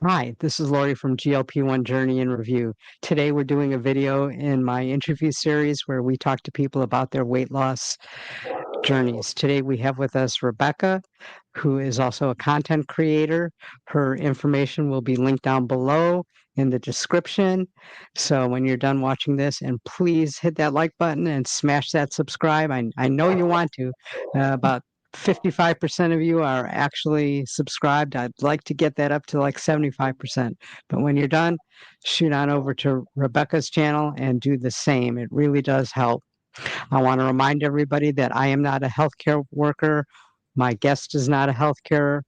Hi, this is Lori from GLP-1 Journey in Review. Today we're doing a video in my interview series where we talk to people about their weight loss journeys. Today we have with us Rebecca, who is also a content creator. Her information will be linked down below in the description. So when you're done watching this, and please hit that like button and smash that subscribe. I know you want to. About 55% of you are actually subscribed. I'd like to get that up to like 75%. But when you're done, shoot on over to Rebecca's channel and do the same. It really does help. I want to remind everybody that I am not a healthcare worker. My guest is not a healthcare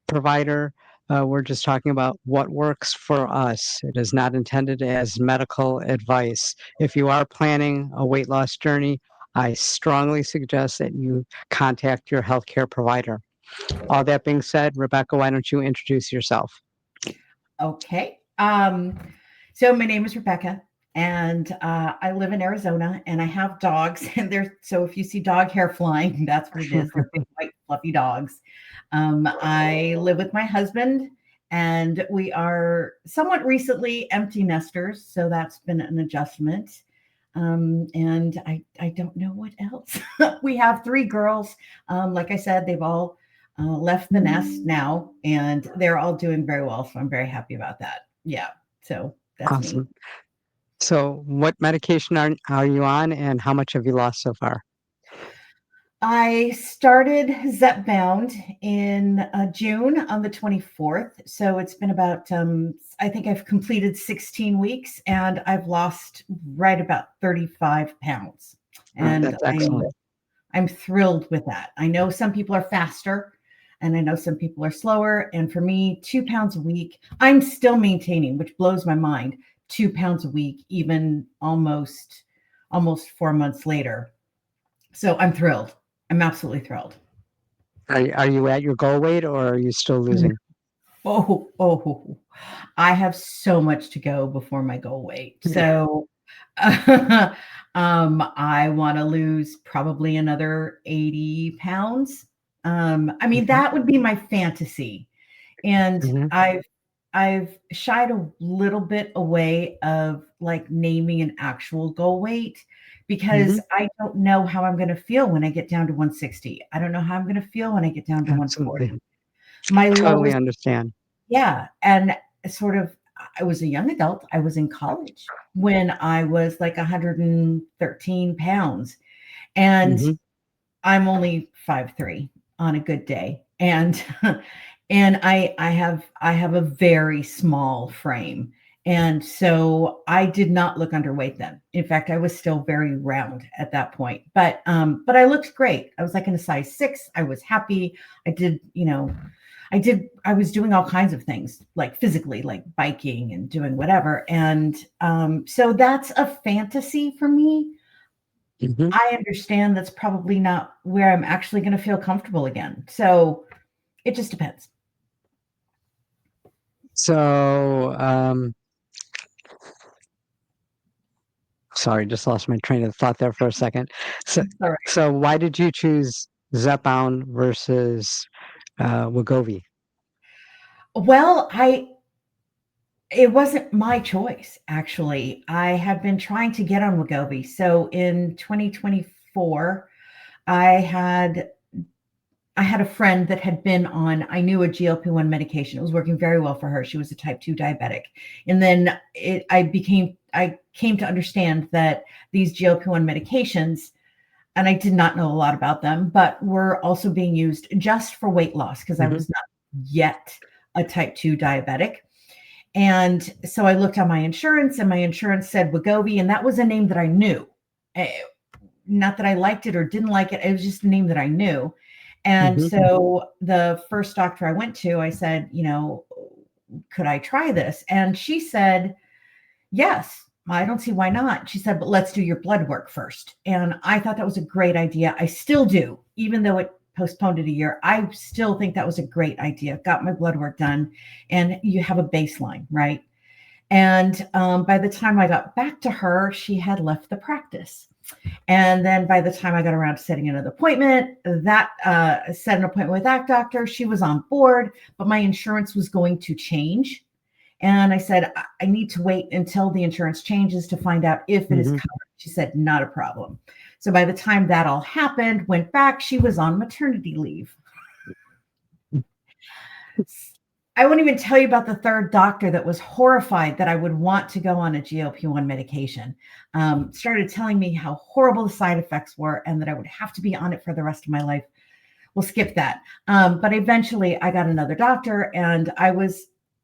provider. We're just talking about what works for us. It is not intended as medical advice. If you are planning a weight loss journey, I strongly suggest that you contact your healthcare provider. All that being said, Rebecca, why don't you introduce yourself? Okay. So my name is Rebecca, and I live in Arizona, and I have dogs. And so if you see dog hair flying, that's what it is. They're big, white, fluffy dogs. I live with my husband, and we are somewhat recently empty nesters, so that's been an adjustment. And I don't know what else. We have three girls. Like I said, they've all left the nest now, and they're all doing very well. So I'm very happy about that. Yeah. So that's me. Awesome. So, what medication are you on, and how much have you lost so far? I started ZepBound in June on the 24th. So it's been about, I think I've completed 16 weeks and I've lost right about 35 pounds. And That's excellent. I'm thrilled with that. I know some people are faster and I know some people are slower. And for me, 2 pounds a week, I'm still maintaining, which blows my mind, 2 pounds a week, even almost 4 months later. So I'm thrilled. I'm absolutely thrilled. Are you at your goal weight, or are you still Mm. losing? Oh, I have so much to go before my goal weight. So I want to lose probably another 80 pounds. I mean, Mhm, that would be my fantasy. And mhm, I've shied a little bit away of like naming an actual goal weight because mhm. I don't know how I'm going to feel when I get down to 160. I don't know how I'm going to feel when I get down to Absolutely. 140. My Totally lowest, understand. yeah, and sort of I was a young adult. I was in college when I was like 113 pounds, and Mhm. I'm only 5'3" on a good day. And and I have a very small frame. And so I did not look underweight then. In fact, I was still very round at that point. But I looked great. I was like in a size 6. I was happy. I did, I was doing all kinds of things like physically, like biking and doing whatever. And so that's a fantasy for me. Mhm. I understand that's probably not where I'm actually going to feel comfortable again. So it just depends. So, sorry, just lost my train of thought there for a second. So, All right. so why did you choose ZepBound versus Wegovy? Well, it wasn't my choice, actually. I had been trying to get on Wegovy. So in 2024, I had I had a friend that had been on, I knew, a GLP-1 medication. It was working very well for her. She was a type 2 diabetic. And then I came to understand that these GLP-1 medications, and I did not know a lot about them, but were also being used just for weight loss because I Mhm. was not yet a type 2 diabetic. And so I looked on my insurance, and my insurance said Wegovy, and that was a name that I knew. Eh, Not that I liked it or didn't like it. It was just a name that I knew. And Mhm. so the first doctor I went to, I said, could I try this? And she said, yes. I don't see why not. She said, but let's do your blood work first. And I thought that was a great idea. I still do, even though it postponed it a year. I still think that was a great idea. Got my blood work done, and you have a baseline, right? And by the time I got back to her, she had left the practice. And then by the time I got around to setting another appointment, that set an appointment with that doctor, she was on board, but my insurance was going to change. And I said, I need to wait until the insurance changes to find out if it is Mhm. covered. She said, not a problem. So by the time that all happened, went back, she was on maternity leave. I won't even tell you about the third doctor that was horrified that I would want to go on a GLP-1 medication. Started telling me how horrible the side effects were and that I would have to be on it for the rest of my life. We'll skip that. But eventually I got another doctor, and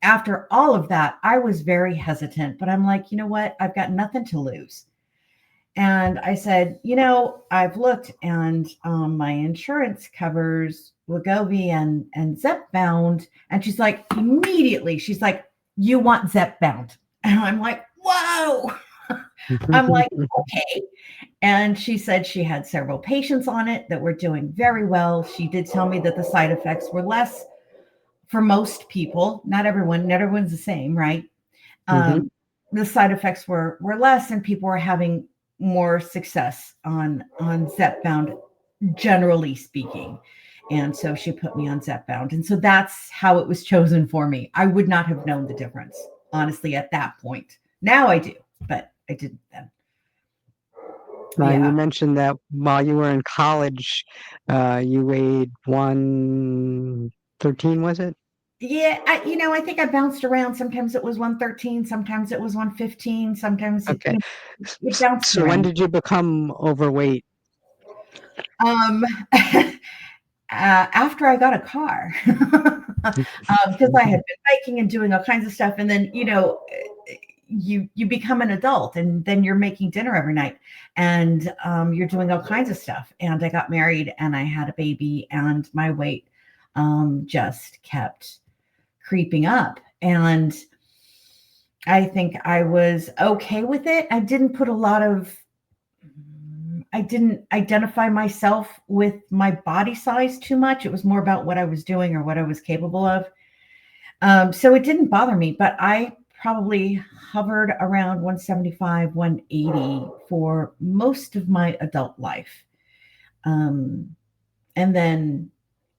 after all of that, I was very hesitant, but I'm like, you know what? I've got nothing to lose. And I said, I've looked, and my insurance covers Wegovy and ZepBound. And she's like, immediately, she's like, you want ZepBound. And I'm like, whoa. I'm like, okay. And she said she had several patients on it that were doing very well. She did tell me that the side effects were less for most people. Not everyone's the same, right? Mhm. The side effects were less, and people were having more success on ZepBound, generally speaking. And so she put me on ZepBound. And so that's how it was chosen for me. I would not have known the difference, honestly, at that point. Now I do, but I didn't then. And you Yeah. mentioned that while you were in college, you weighed 113, was it? Yeah, I think I bounced around. Sometimes it was 113, sometimes it was 115, sometimes Okay. it bounced So when around. did you become overweight? Um, after I got a car, because I had been biking and doing all kinds of stuff, and then you become an adult, and then you're making dinner every night, and you're doing all kinds of stuff. And I got married, and I had a baby, and my weight just kept creeping up, and I think I was okay with it. I didn't identify myself with my body size too much. It was more about what I was doing or what I was capable of. So it didn't bother me, but I probably hovered around 175, 180 for most of my adult life. Um, and then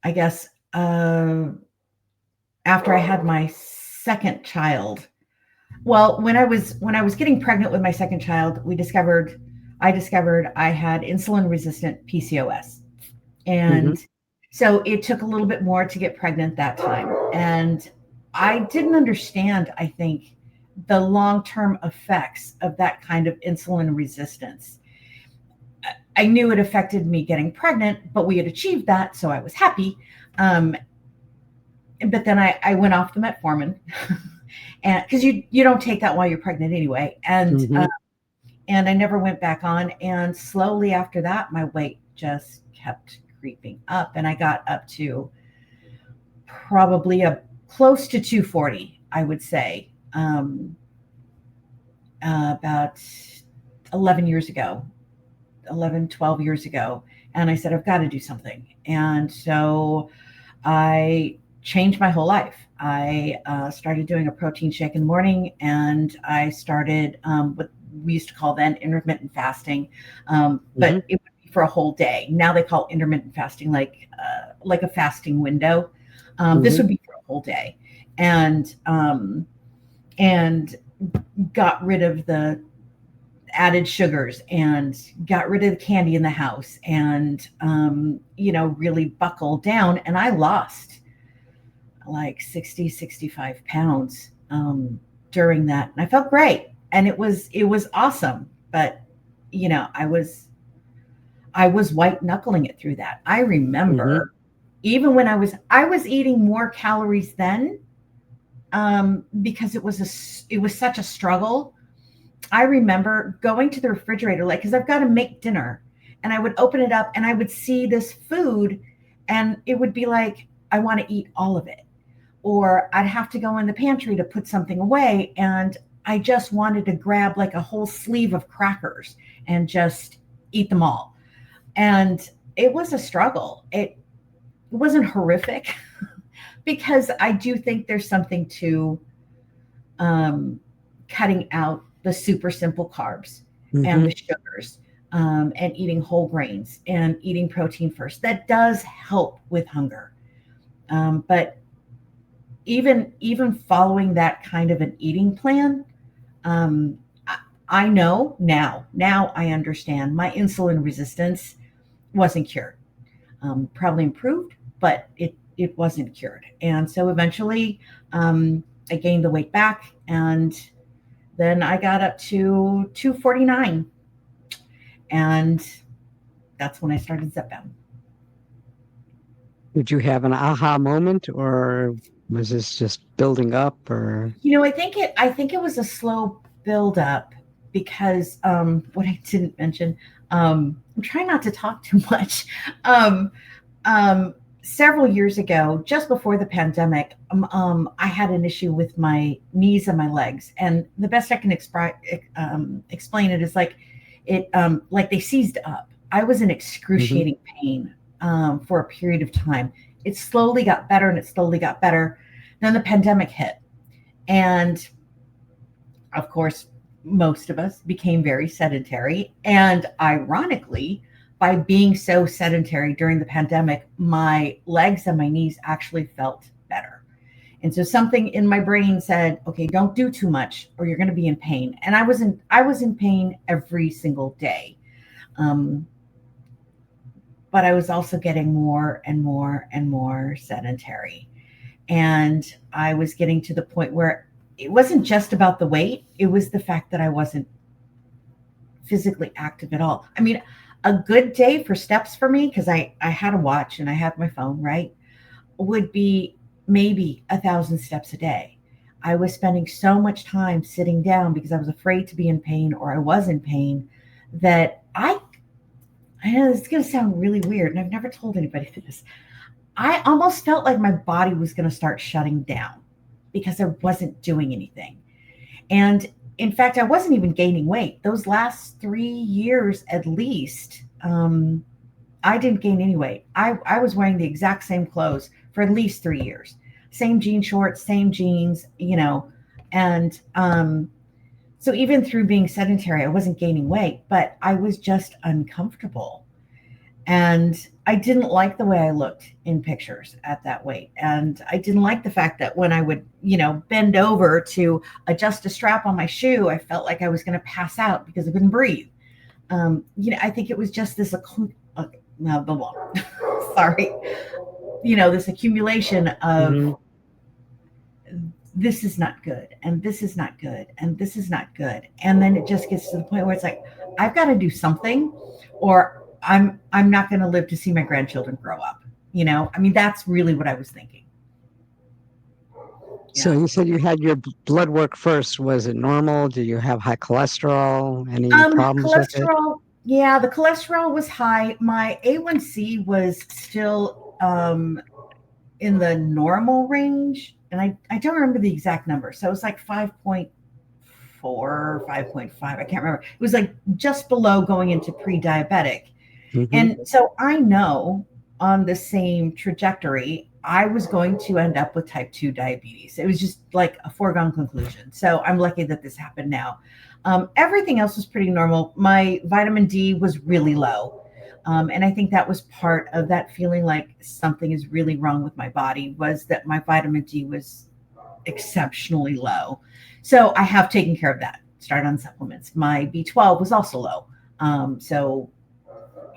I guess after I had my second child, well, when I was getting pregnant with my second child, I discovered I had insulin resistant PCOS. Mhm. And so it took a little bit more to get pregnant that time. And I didn't understand, I think, the long-term effects of that kind of insulin resistance. I knew it affected me getting pregnant, but we had achieved that, so I was happy. Um, but then I went off the metformin, and because you don't take that while you're pregnant anyway, Mhm. and I never went back on. And slowly after that, my weight just kept creeping up, and I got up to probably a close to 240, I would say, about 11 years ago, 11, 12 years ago. And I said, I've got to do something. And so I changed my whole life. I started doing a protein shake in the morning, and I started what we used to call then intermittent fasting, Mhm. but it would be for a whole day. Now they call intermittent fasting like a fasting window. This Mhm. would be for a whole day, and and got rid of the added sugars and got rid of the candy in the house, and really buckled down, and I lost like 60, 65 pounds during that. And I felt great. And it was awesome. But I was white knuckling it through that. I Mhm. remember even when I was eating more calories then, because it was such a struggle. I remember going to the refrigerator, like, because I've got to make dinner, and I would open it up and I would see this food, and it would be like, I want to eat all of it. Or I'd have to go in the pantry to put something away, and I just wanted to grab like a whole sleeve of crackers and just eat them all. And it was a struggle. It wasn't horrific because I do think there's something to um, cutting out the super simple carbs and Mhm. the sugars, and eating whole grains and eating protein first. That does help with hunger. But even following that kind of an eating plan, um, I know now I understand my insulin resistance wasn't cured. Probably improved, but it wasn't cured. And so eventually, I gained the weight back, and then I got up to 249, and that's when I started ZepBound. Did you have an aha moment, or was this just building up, or? I think it was a slow build up because what I didn't mention, I'm trying not to talk too much. Um, Several years ago, just before the pandemic, I had an issue with my knees and my legs, and the best I can explain it is like they seized up. I was in Mhm. excruciating pain for a period of time. It slowly got better, and it slowly got better. Then the pandemic hit, and of course, most of us became very sedentary. And ironically, by being so sedentary during the pandemic, my legs and my knees actually felt better. And so something in my brain said, okay, don't do too much or you're going to be in pain. And I was in pain every single day. Um, but I was also getting more and more and more sedentary. And I was getting to the point where it wasn't just about the weight, it was the fact that I wasn't physically active at all. I mean, a good day for steps for me, because I had a watch and I had my phone, right, would be maybe 1,000 steps a day. I was spending so much time sitting down because I was afraid to be in pain or I was in pain that I know this is going to sound really weird, and I've never told anybody this. I almost felt like my body was going to start shutting down because I wasn't doing anything. And in fact, I wasn't even gaining weight. Those last 3 years at least, I didn't gain any weight. I was wearing the exact same clothes for at least 3 years. Same jean shorts, same jeans, and so even through being sedentary, I wasn't gaining weight, but I was just uncomfortable. And I didn't like the way I looked in pictures at that weight. And I didn't like the fact that when I would, bend over to adjust a strap on my shoe, I felt like I was going to pass out because I couldn't breathe. I think it was just this, no, blah, blah. Sorry, this accumulation of Mhm. this is not good, and this is not good, and this is not good. And then it just gets to the point where it's like, I've got to do something, or I'm not going to live to see my grandchildren grow up. I mean, that's really what I was thinking. So Yeah. you said you had your blood work first. Was it normal? Do you have high cholesterol? Any problems with it? Cholesterol. Yeah, the cholesterol was high. My A1C was still in the normal range, and I don't remember the exact number. So it was like 5.4, 5.5. I can't remember. It was like just below going into pre-diabetic. Hmm. And so I know on the same trajectory, I was going to end up with type 2 diabetes. It was just like a foregone conclusion. So I'm lucky that this happened now. Everything else was pretty normal. My vitamin D was really low. And I think that was part of that feeling like something is really wrong with my body, was that my vitamin D was exceptionally low. So I have taken care of that. Started on supplements. My B12 was also low. So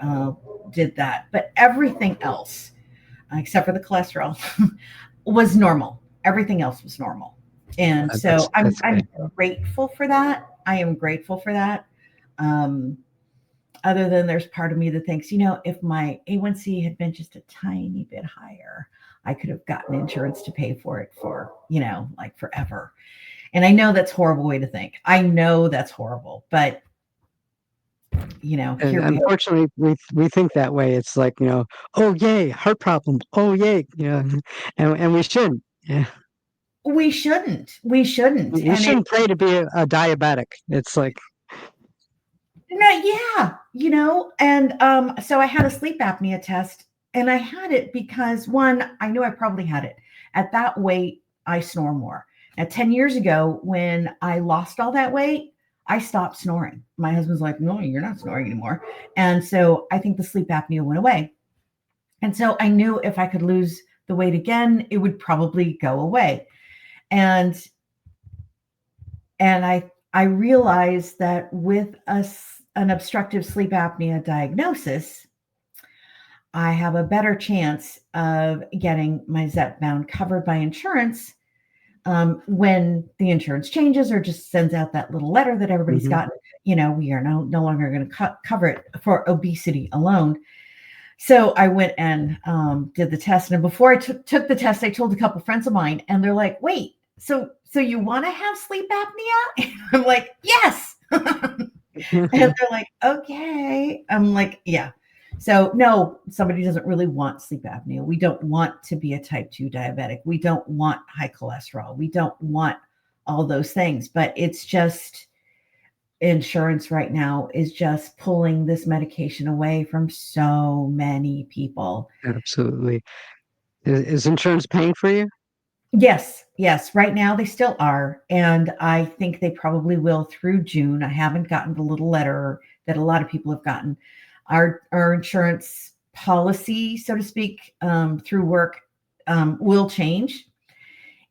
uh, did that. But everything else, except for the cholesterol, was normal. Everything else was normal. And That's so I'm that's I'm good. grateful for that. I am grateful for that. Um, Other than there's part of me that thinks, if my A1C had been just a tiny bit higher, I could have gotten insurance to pay for it for, like forever. And I know that's a horrible way to think. I know that's horrible, but And here we are. unfortunately, we think that way. It's like, oh yay, heart problem. Oh yay, and we shouldn't. Yeah, We shouldn't. We shouldn't. we And it shouldn't pray to be a diabetic. It's like, No, yeah, and so I had a sleep apnea test, and I had it because one, I knew I probably had it. At that weight, I snore more. Now, 10 years ago, when I lost all that weight, I stopped snoring. My husband's like, no, you're not snoring anymore. And so I think the sleep apnea went away. And so I knew if I could lose the weight again, it would probably go away. And I realized that with an obstructive sleep apnea diagnosis, I have a better chance of getting my ZepBound covered by insurance when the insurance changes or just sends out that little letter that everybody's Hmm. gotten. We are no longer going to cover it for obesity alone. So I went and did the test. And before I took the test, I told a couple friends of mine, and they're like, "Wait, so you want to have sleep apnea?" And I'm like, "Yes." And they're like, "Okay." I'm like, "Yeah." So no, somebody doesn't really want sleep apnea. We don't want to be a type 2 diabetic. We don't want high cholesterol. We don't want all those things. But it's just insurance right now is just pulling this medication away from so many people. Absolutely. Is insurance paying for you? Yes, yes. Right now they still are. And I think they probably will through June. I haven't gotten the little letter that a lot of people have gotten. Our insurance policy, so to speak, through work will change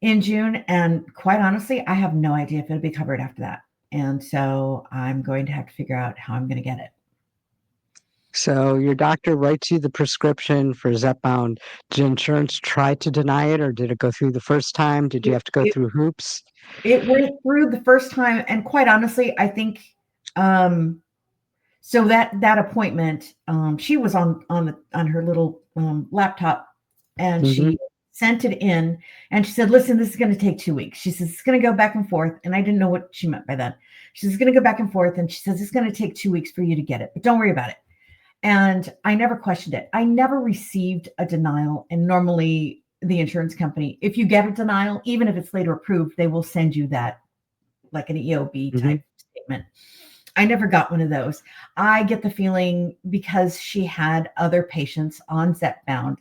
in June. And quite honestly, I have no idea if it'll be covered after that. And so I'm going to have to figure out how I'm going to get it. So your doctor writes you the prescription for ZepBound. Did insurance try to deny it, or did it go through the first time? Did you It, have to go it, through hoops? it went through the first time. And quite honestly, I think um, so that appointment, she was on her little laptop, and Hmm. she sent it in, and she said, "Listen, this is going to take 2 weeks." She says it's going to go back and forth, and I didn't know what she meant by that. She says it's going to go back and forth, and she says it's going to take 2 weeks for you to get it, but don't worry about it. And I never questioned it. I never received a denial, and normally the insurance company, if you get a denial, even if it's later approved, they will send you that like an EOB Hmm. type statement. I never got one of those. I get the feeling because she had other patients on ZepBound,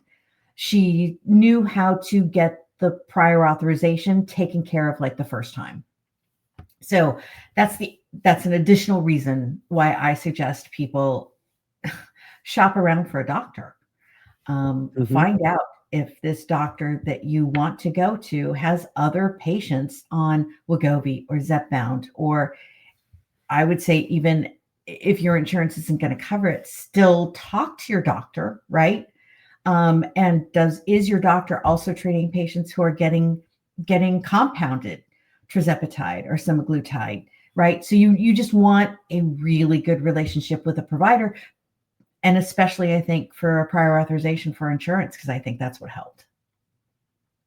she knew how to get the prior authorization taken care of like the first time. So that's an additional reason why I suggest people shop around for a doctor. Hmm. Find out if this doctor that you want to go to has other patients on Wegovy or ZepBound, or I would say even if your insurance isn't going to cover it, still talk to your doctor, right? And is your doctor also treating patients who are getting compounded tirzepatide or semaglutide, right? So you just want a really good relationship with a provider, and especially I think for a prior authorization for insurance, because I think that's what helped.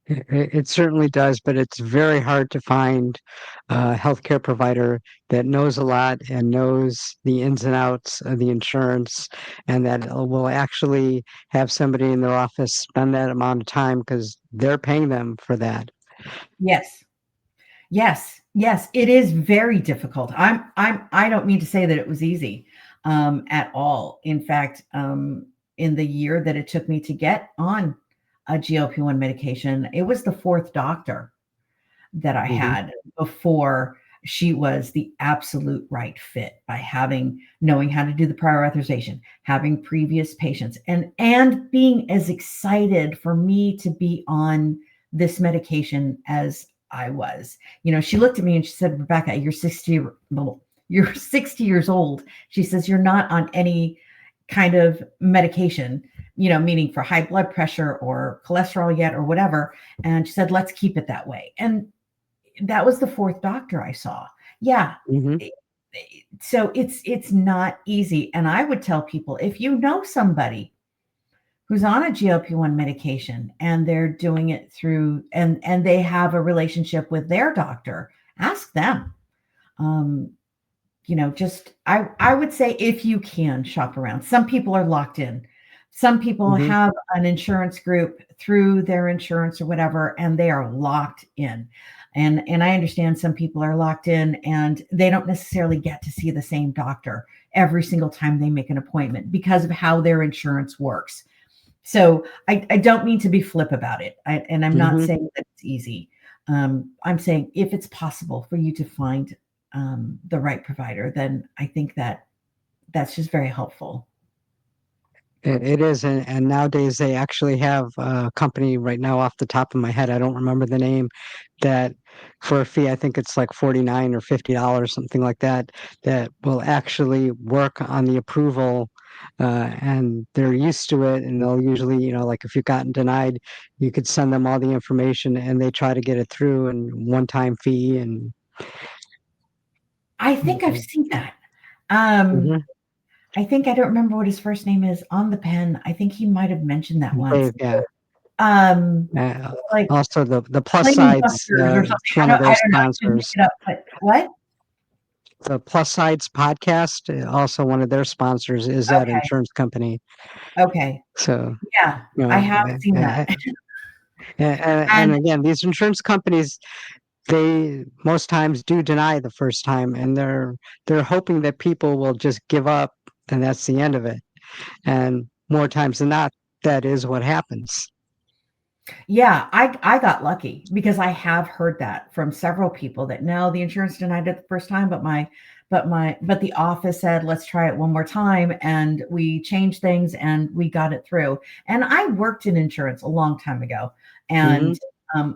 It certainly does, but it's very hard to find a healthcare provider that knows a lot and knows the ins and outs of the insurance, and that will actually have somebody in their office spend that amount of time because they're paying them for that. Yes. Yes, yes, it is very difficult. I don't mean to say that it was easy at all. In fact, in the year that it took me to get on a GLP-1 medication, it was the fourth doctor that I Hmm. had before she was the absolute right fit by knowing how to do the prior authorization, having previous patients, and being as excited for me to be on this medication as I was. She looked at me and she said, "Rebecca, you're 60 years old." She says, "You're not on any kind of medication, meaning for high blood pressure or cholesterol yet or whatever." And she said, "Let's keep it that way." And that was the fourth doctor I saw. Yeah. Hmm. So it's not easy. And I would tell people, if you know somebody who's on a GLP-1 medication and they're doing it through and they have a relationship with their doctor, ask them. Um, just I would say if you can shop around. Some people are locked in. Some people Hmm. have an insurance group through their insurance or whatever, and they are locked in. And I understand some people are locked in and they don't necessarily get to see the same doctor every single time they make an appointment because of how their insurance works. So I don't mean to be flip about it. And I'm not Hmm. saying that it's easy. I'm saying if it's possible for you to find the right provider, then I think that that's just very helpful. It is, and nowadays they actually have a company right now off the top of my head. I don't remember the name. That for a fee, I think it's like $49 or $50, something like that. That will actually work on the approval, and they're used to it. And they'll usually, like if you've gotten denied, you could send them all the information, and they try to get it through and one-time fee and. I think I've seen that. Um, Mhm. I think I don't remember what his first name is on the pen. I think he might have mentioned that once. Yeah. Um, Uh, like Also, the plus Flaming sides, Busters or something. it's one of I their don't know. I didn't look sponsors. it up, but what? The Plus Sides podcast, also one of their sponsors is that Okay. insurance company. Okay. So, Yeah, you I know, have seen that. and And again, these insurance companies, they most times do deny the first time, and they're hoping that people will just give up, and that's the end of it. And more times than not, that is what happens. yeah, I got lucky because I have heard that from several people that no, the insurance denied it the first time, but the office said, let's try it one more time. And we changed things and we got it through. And I worked in insurance a long time ago. Hmm. And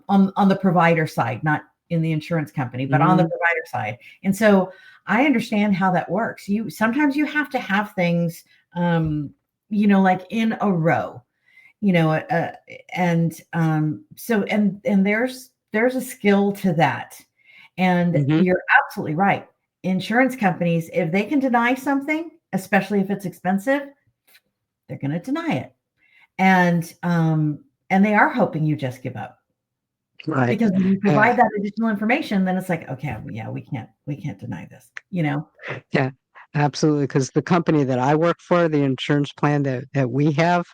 on the provider side, not in the insurance company, but on the Hmm. provider side. And so I understand how that works. You sometimes you have to have things like in a row, you know, and there's a skill to that. And Hmm. you're absolutely right. Insurance companies, if they can deny something, especially if it's expensive, they're going to deny it. And they are hoping you just give up, Right. because when you Uh, provide that additional information, then it's like, okay, yeah, we can't deny this. yeah, absolutely. Because the company that I work for, the insurance plan that we have,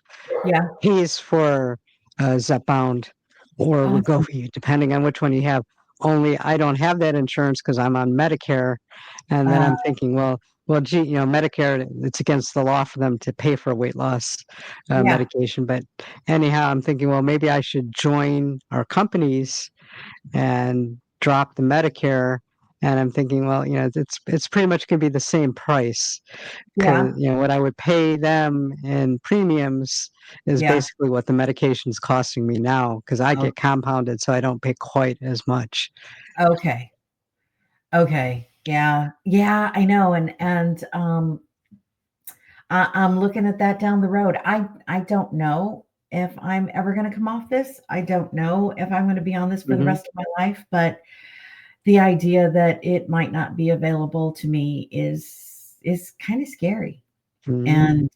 Yeah. pays for ZepBound or Awesome. Wegovy, depending on which one you have. Only I don't have that insurance because I'm on Medicare, and then Uh, I'm thinking, well, gee, Medicare, it's against the law for them to pay for weight loss yeah. medication. But anyhow, I'm thinking, well, maybe I should join our companies and drop the Medicare. And I'm thinking, well, it's pretty much going to be the same price because Yeah. what I would pay them in premiums is Yeah. basically what the medication's costing me now because I Oh, get compounded, so I don't pay quite as much. okay. Okay. Yeah. Yeah, I know. I'm looking at that down the road. I don't know if I'm ever going to come off this. I don't know if I'm going to be on this for the Hmm. rest of my life, but the idea that it might not be available to me is kind of scary. Hmm. And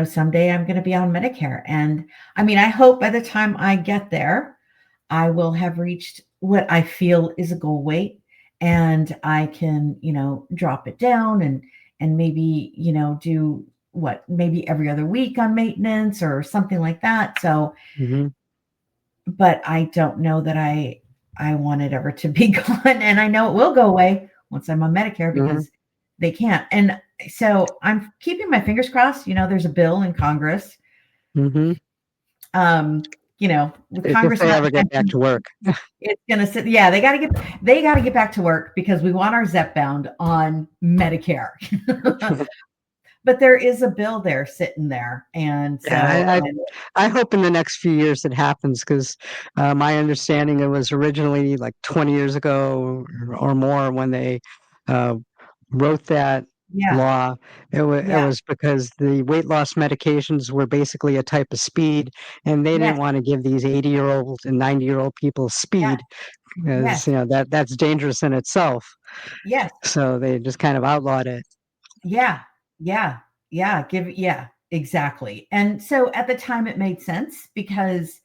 someday I'm going to be on Medicare, and I mean, I hope by the time I get there, I will have reached what I feel is a goal weight, and I can, drop it down and maybe, do what, maybe every other week on maintenance or something like that. So, Hmm. but I don't know that I want it ever to be gone, and I know it will go away once I'm on Medicare Hmm. because they can't. And so I'm keeping my fingers crossed. There's a bill in Congress. Hmm. With If Congress they not ever get back intention, to work. it's gonna sit. Yeah, they gotta get back to work because we want our ZepBound on Medicare. But there is a bill there sitting there, and Yeah, so I hope in the next few years it happens because my understanding it was originally like 20 years ago or more when they uh, wrote that yeah, law. It yeah, was because the weight loss medications were basically a type of speed, and they didn't yes, want to give these 80-year-old and 90-year-old people yeah, speed because yes, that's dangerous in itself. yes. So they just kind of outlawed it. Yeah, yeah, yeah, exactly. And so at the time it made sense because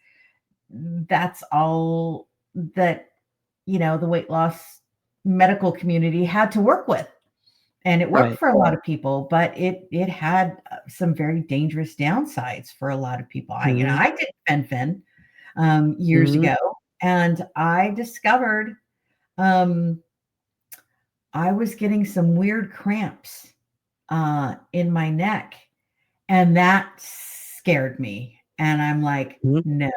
that's all that, the weight loss medical community had to work with. And it worked Right. for a lot of people, but it had some very dangerous downsides for a lot of people. Hmm. I did fen years Hmm. ago, and I discovered um, I was getting some weird cramps in my neck. And that scared me. And I'm like, Hmm. no,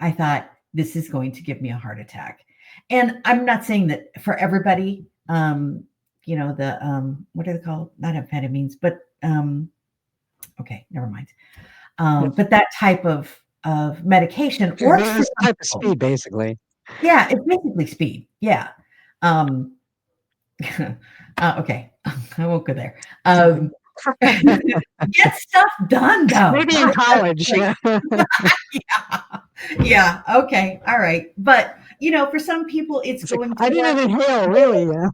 I thought this is going to give me a heart attack. And I'm not saying that for everybody, what are they called? Not amphetamines, but Okay, never mind. Yeah. But that type of medication works for This some type of people. speed, basically. Yeah, it's basically speed. Yeah. Um, okay, I won't go there. Get stuff done, though. Maybe in For God's college, sake. yeah. Yeah. Yeah. Okay. All right. But for some people, it's It's like, going I to work. didn't inhale, really. Yeah.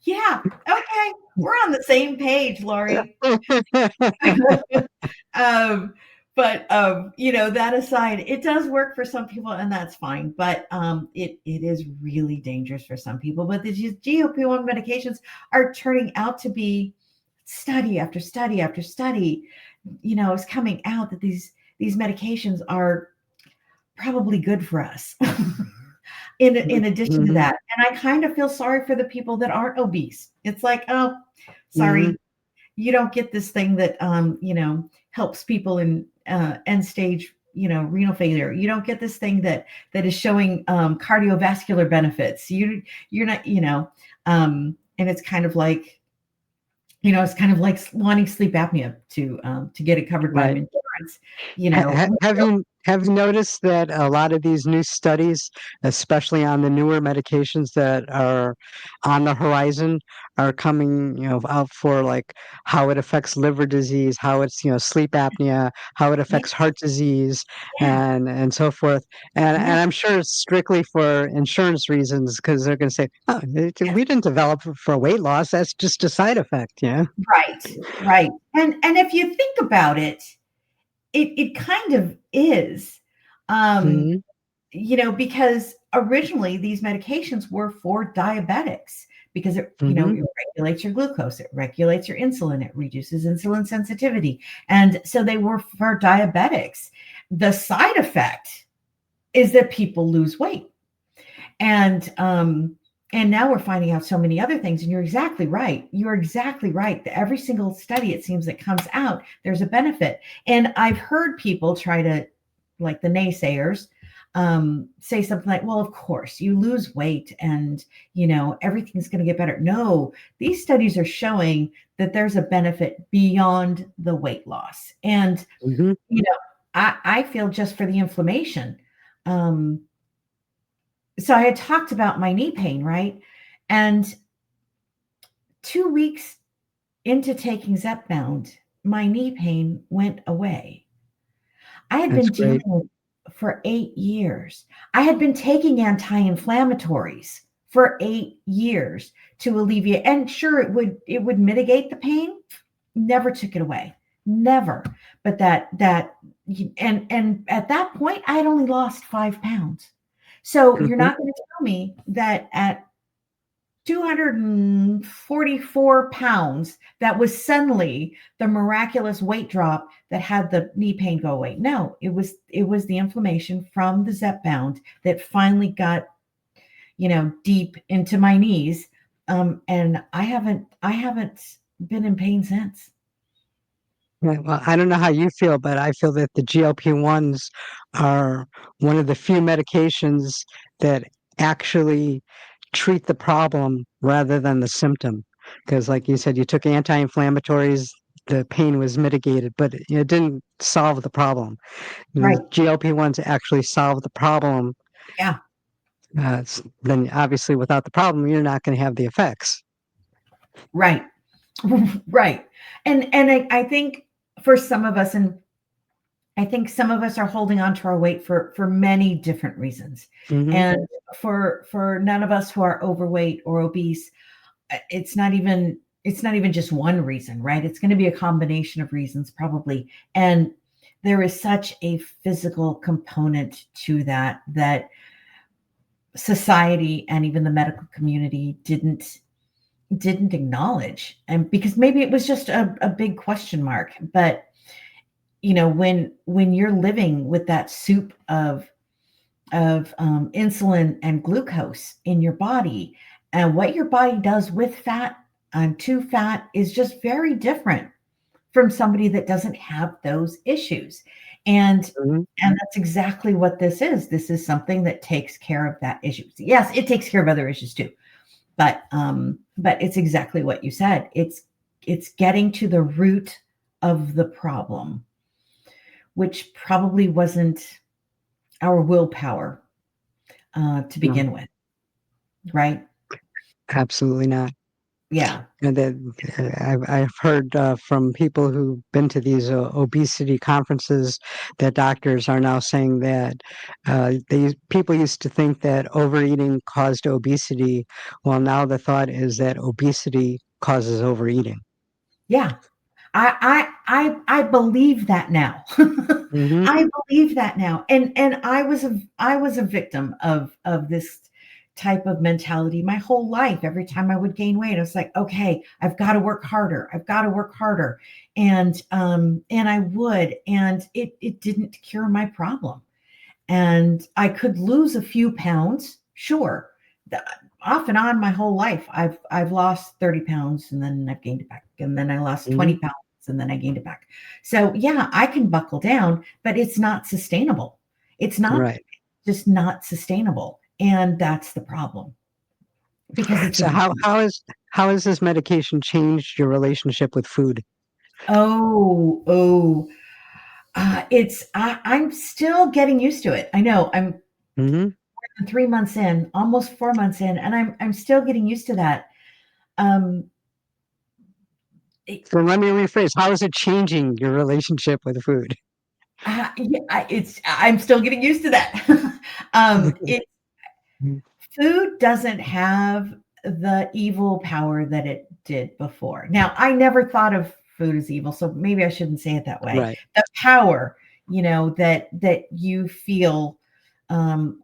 Yeah. Okay. We're on the same page, Lori. um, but that aside, it does work for some people, and that's fine. But it is really dangerous for some people. But the GLP-1 medications are turning out to be study after study after study. Is coming out that these medications are probably good for us. In addition to Mhm, that, and I kind of feel sorry for the people that aren't obese. It's like, oh, mhm. sorry, you don't get this thing that helps people in end stage renal failure. You don't get this thing that is showing cardiovascular benefits. You're not and it's kind of like wanting sleep apnea to get it covered by Right. insurance. Have you noticed that a lot of these new studies, especially on the newer medications that are on the horizon, are coming, out for like how it affects liver disease, how it's, sleep apnea, how it Yeah, affects heart disease, yeah, and so forth. yeah, And I'm sure it's strictly for insurance reasons because they're going to say, oh, yes. we didn't develop it for weight loss. That's just a side effect. Yeah. Right, right. And if you think about it, it kind of is. Um, Hmm. because originally these medications were for diabetics because Hmm. it regulates your glucose, it regulates your insulin, it reduces insulin sensitivity. And so they were for diabetics. The side effect is that people lose weight. And now we're finding out so many other things. And you're exactly right. You're exactly right. Every single study, it seems, that comes out, there's a benefit. And I've heard people try to, like the naysayers, say something like, well, of course, you lose weight and, everything's going to get better. No, these studies are showing that there's a benefit beyond the weight loss. And, Hmm. I feel just for the inflammation. Um, so I had talked about my knee pain, right? And 2 weeks into taking ZepBound, my knee pain went away. I had That's been dealing great. with it for 8 years. I had been taking anti-inflammatories for 8 years to alleviate, and sure, it would mitigate the pain. Never took it away, never. But and at that point, I had only lost 5 pounds. So you're Hmm. not going to tell me that at 244 pounds, that was suddenly the miraculous weight drop that had the knee pain go away. No, it was the inflammation from the ZepBound that finally got, deep into my knees. And I haven't been in pain since. Right, well, I don't know how you feel, but I feel that the GLP-1s are one of the few medications that actually treat the problem rather than the symptom. Because, like you said, you took anti-inflammatories, the pain was mitigated, but it didn't solve the problem. The Right. GLP-1s actually solve the problem. Yeah. Then, obviously, without the problem, you're not going to have the effects. Right. Right. And I think for some of us, and I think some of us are holding on to our weight for many different reasons. Hmm. And for none of us who are overweight or obese, it's not even just one reason, right? It's going to be a combination of reasons probably. And there is such a physical component to that society and even the medical community didn't acknowledge. And because maybe it was just a big question mark. But when you're living with that soup of insulin and glucose in your body, and what your body does with fat and to fat is just very different from somebody that doesn't have those issues. And Hmm. and that's exactly what this is. This is something that takes care of that issue. Yes, it takes care of other issues too, but it's exactly what you said. it's getting to the root of the problem, which probably wasn't our willpower to No, begin with, right? absolutely not. Yeah. And that I've heard from people who've been to these obesity conferences that doctors are now saying that people used to think that overeating caused obesity. Well, now the thought is that obesity causes overeating. Yeah. I believe that now. Hmm. I believe that now. And I was a victim of this type of mentality my whole life. Every time I would gain weight, I was like, okay, I've got to work harder. I've got to work harder. And I would, and it didn't cure my problem. And I could lose a few pounds, sure. Off and on my whole life, I've lost 30 pounds and then I've gained it back, and then I lost Hmm. 20 pounds and then I gained it back. So yeah, I can buckle down, but it's not sustainable. It's not Right. just not sustainable, and that's the problem because it's So addictive. how has this medication changed your relationship with food? Oh, I'm still getting used to it. I know I'm Hmm. 3 months in, almost 4 months in, and I'm still getting used to that. Um, it, So let me rephrase. How is it changing your relationship with food? yeah, I'm still getting used to that. It Food doesn't have the evil power that it did before. Now, I never thought of food as evil, so maybe I shouldn't say it that way. Right. The power, that you feel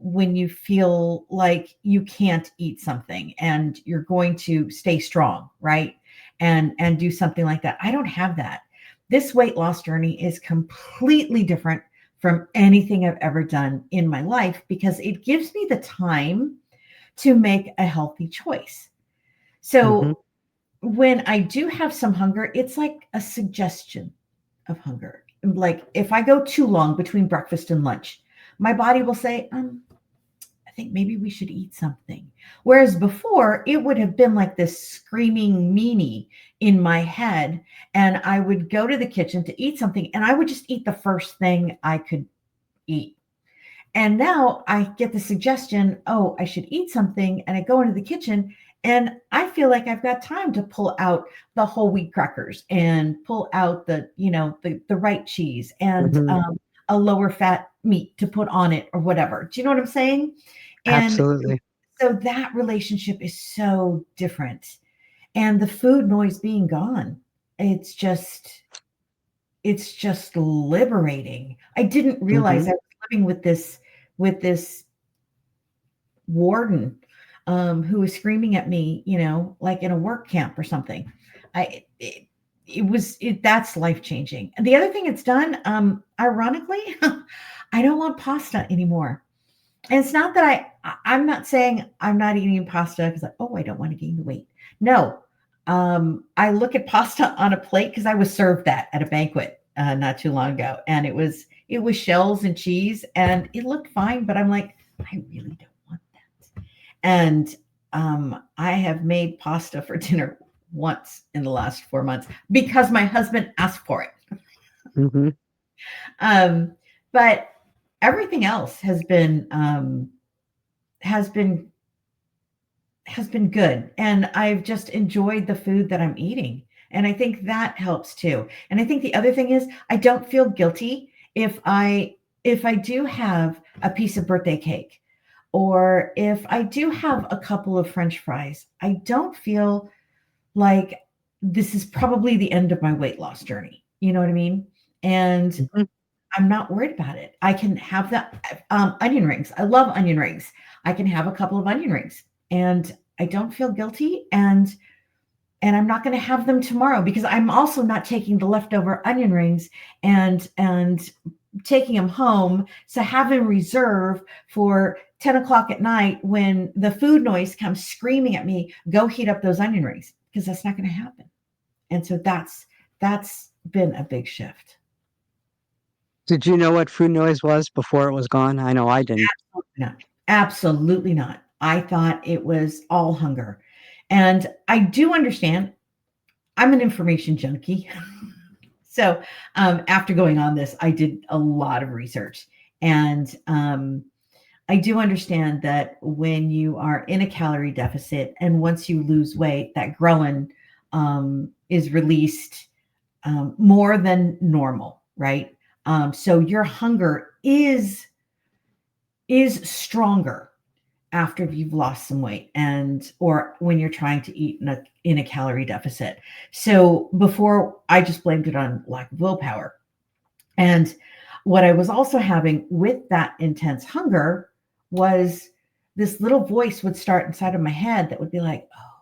when you feel like you can't eat something and you're going to stay strong, right? And do something like that. I don't have that. This weight loss journey is completely different from anything I've ever done in my life because it gives me the time to make a healthy choice. Hmm. So when I do have some hunger, it's like a suggestion of hunger. Like if I go too long between breakfast and lunch, my body will say, I think maybe we should eat something. Whereas before, it would have been like this screaming meanie in my head. And I would go to the kitchen to eat something and I would just eat the first thing I could eat. And now I get the suggestion, oh, I should eat something. And I go into the kitchen and I feel like I've got time to pull out the whole wheat crackers and pull out the right cheese and Hmm. a lower fat meat to put on it or whatever. Do you know what I'm saying? And Absolutely. so that relationship is so different. And the food noise being gone, it's just it's just liberating. I didn't realize Hmm. I was living with this warden who was screaming at me, like in a work camp or something. I that's life changing. And the other thing it's done, ironically, I don't want pasta anymore. And it's not that I'm not saying I'm not eating pasta because I don't want to gain the weight. No, I look at pasta on a plate because I was served that at a banquet not too long ago, and it was shells and cheese, and it looked fine. But I'm like, I really don't want that. And I have made pasta for dinner once in the last 4 months because my husband asked for it. Hmm. Um, but everything else has been has been good, and I've just enjoyed the food that I'm eating, and I think that helps too. And I think the other thing is I don't feel guilty if I do have a piece of birthday cake or if I do have a couple of french fries. I don't feel like this is probably the end of my weight loss journey. You know what I mean? And Hmm. I'm not worried about it. I can have the onion rings. I love onion rings. I can have a couple of onion rings, and I don't feel guilty. And I'm not going to have them tomorrow because I'm also not taking the leftover onion rings and taking them home to have in reserve for 10 o'clock at night when the food noise comes screaming at me. Go heat up those onion rings because that's not going to happen. And so that's been a big shift. Did you know what food noise was before it was gone? I know I didn't. No, absolutely not. I thought it was all hunger. And I do understand. I'm an information junkie. So after going on this, I did a lot of research. And I do understand that when you are in a calorie deficit and once you lose weight, that ghrelin is released more than normal, right? So your hunger is stronger after you've lost some weight and or when you're trying to eat in a calorie deficit. So before I just blamed it on lack of willpower. And what I was also having with that intense hunger was this little voice would start inside of my head that would be like, oh,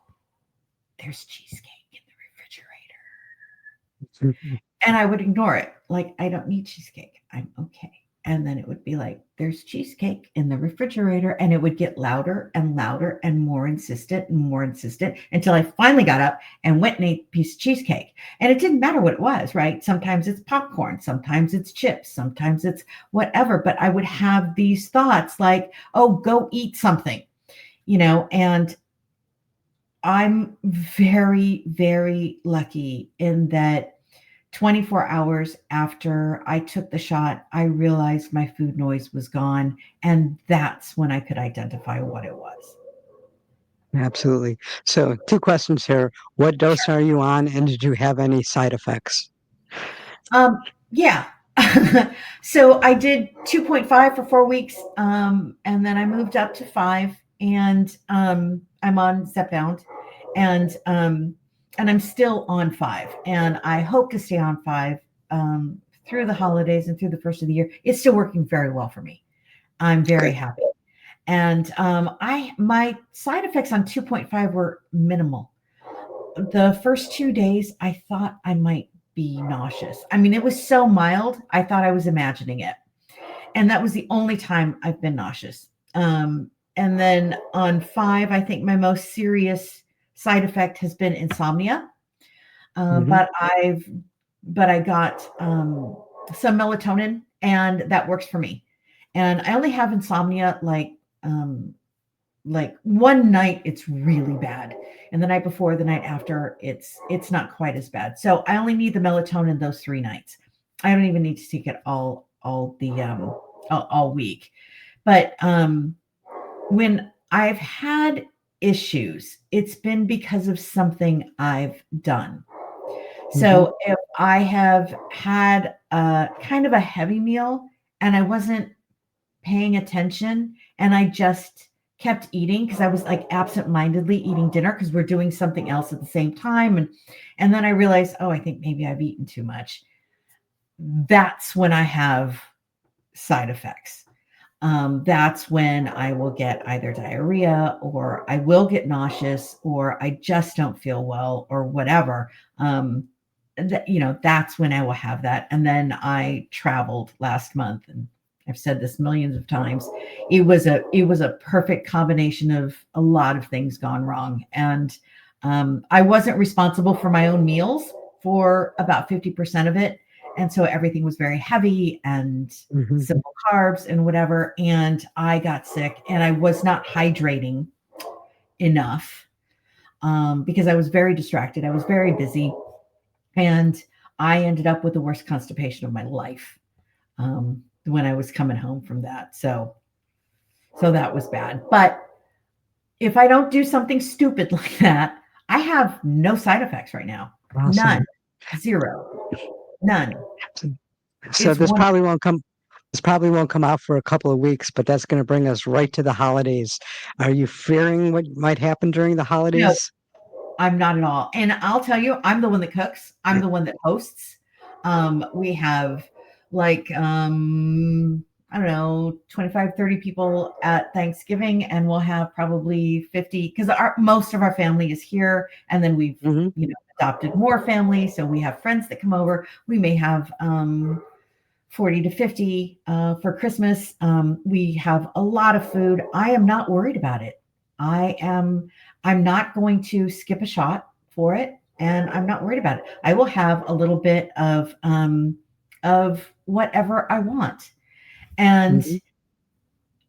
there's cheesecake in the refrigerator. And I would ignore it. Like, I don't need cheesecake. I'm okay. And then it would be like, there's cheesecake in the refrigerator. And it would get louder and louder and more insistent until I finally got up and went and ate a piece of cheesecake. And it didn't matter what it was, right? Sometimes it's popcorn, sometimes it's chips, sometimes it's whatever. But I would have these thoughts like, oh, go eat something, and I'm very, very lucky in that 24 hours after I took the shot, I realized my food noise was gone. And that's when I could identify what it was. Absolutely. So 2 questions here. What dose are you on, and did you have any side effects? Yeah. So I did 2.5 for 4 weeks. And then I moved up to 5 and I'm on ZepBound and I'm still on 5 and I hope to stay on 5 through the holidays and through the first of the year. It's still working very well for me. I'm very Good. happy. And my side effects on 2.5 were minimal. The first 2 days, I thought I might be nauseous. I mean, it was so mild, I thought I was imagining it. And that was the only time I've been nauseous. And then on 5, I think my most serious side effect has been insomnia. Mhm. But I got some melatonin, and that works for me. And I only have insomnia like one night it's really bad, and the night before, the night after, it's not quite as bad. So I only need the melatonin those 3 nights. I don't even need to take it all week. But when I've had issues, it's been because of something I've done. Mhm. So if I have had a kind of a heavy meal and I wasn't paying attention and I just kept eating because I was like absent-mindedly eating dinner because we're doing something else at the same time. And then I realized, oh, I think maybe I've eaten too much. That's when I have side effects. That's when I will get either diarrhea or I will get nauseous or I just don't feel well or whatever. That's when I will have that. And then I traveled last month, and I've said this millions of times. It was a perfect combination of a lot of things gone wrong. And I wasn't responsible for my own meals for about 50% of it. And so everything was very heavy and Mhm. simple carbs and whatever. And I got sick and I was not hydrating enough because I was very distracted. I was very busy. And I ended up with the worst constipation of my life when I was coming home from that. So that was bad. But if I don't do something stupid like that, I have no side effects right now. None. Awesome. Zero. None. So It's one. this probably won't come out for a couple of weeks, but that's gonna bring us right to the holidays. Are you fearing what might happen during the No, holidays? I'm not at all. And I'll tell you, I'm the one that cooks. I'm the one that hosts. We have like I don't know, 25, 30 people at Thanksgiving, and we'll have probably 50 because our most of our family is here. And then we've, Mhm. adopted more family. So we have friends that come over. We may have 40 to 50 for Christmas. We have a lot of food. I am not worried about it. I'm not going to skip a shot for it, and I'm not worried about it. I will have a little bit of whatever I want. And Mhm.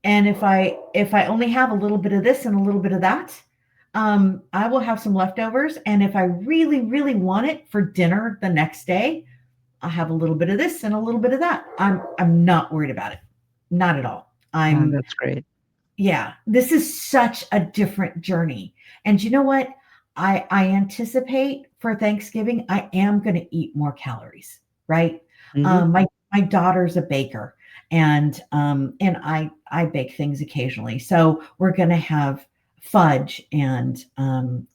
and if I only have a little bit of this and a little bit of that, I will have some leftovers. And if I really, really want it for dinner the next day, I'll have a little bit of this and a little bit of that. I'm not worried about it. Not at all. Oh, I'm that's great. Yeah, this is such a different journey. And you know what? I anticipate for Thanksgiving, I am going to eat more calories, right? Hmm. My daughter's a baker, and I bake things occasionally. So we're going to have fudge and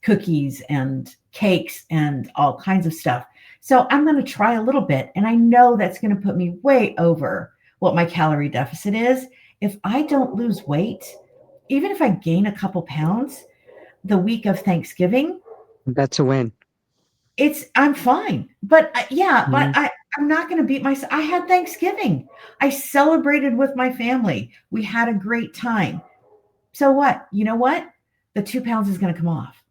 cookies and cakes and all kinds of stuff. So I'm going to try a little bit, and I know that's going to put me way over what my calorie deficit is. If I don't lose weight, even if I gain a couple pounds the week of Thanksgiving, That's a win. I'm fine. But yeah, but Mhm. I'm not going to beat myself. I had Thanksgiving. I celebrated with my family. We had a great time. So what? You know what? The 2 pounds is going to come off.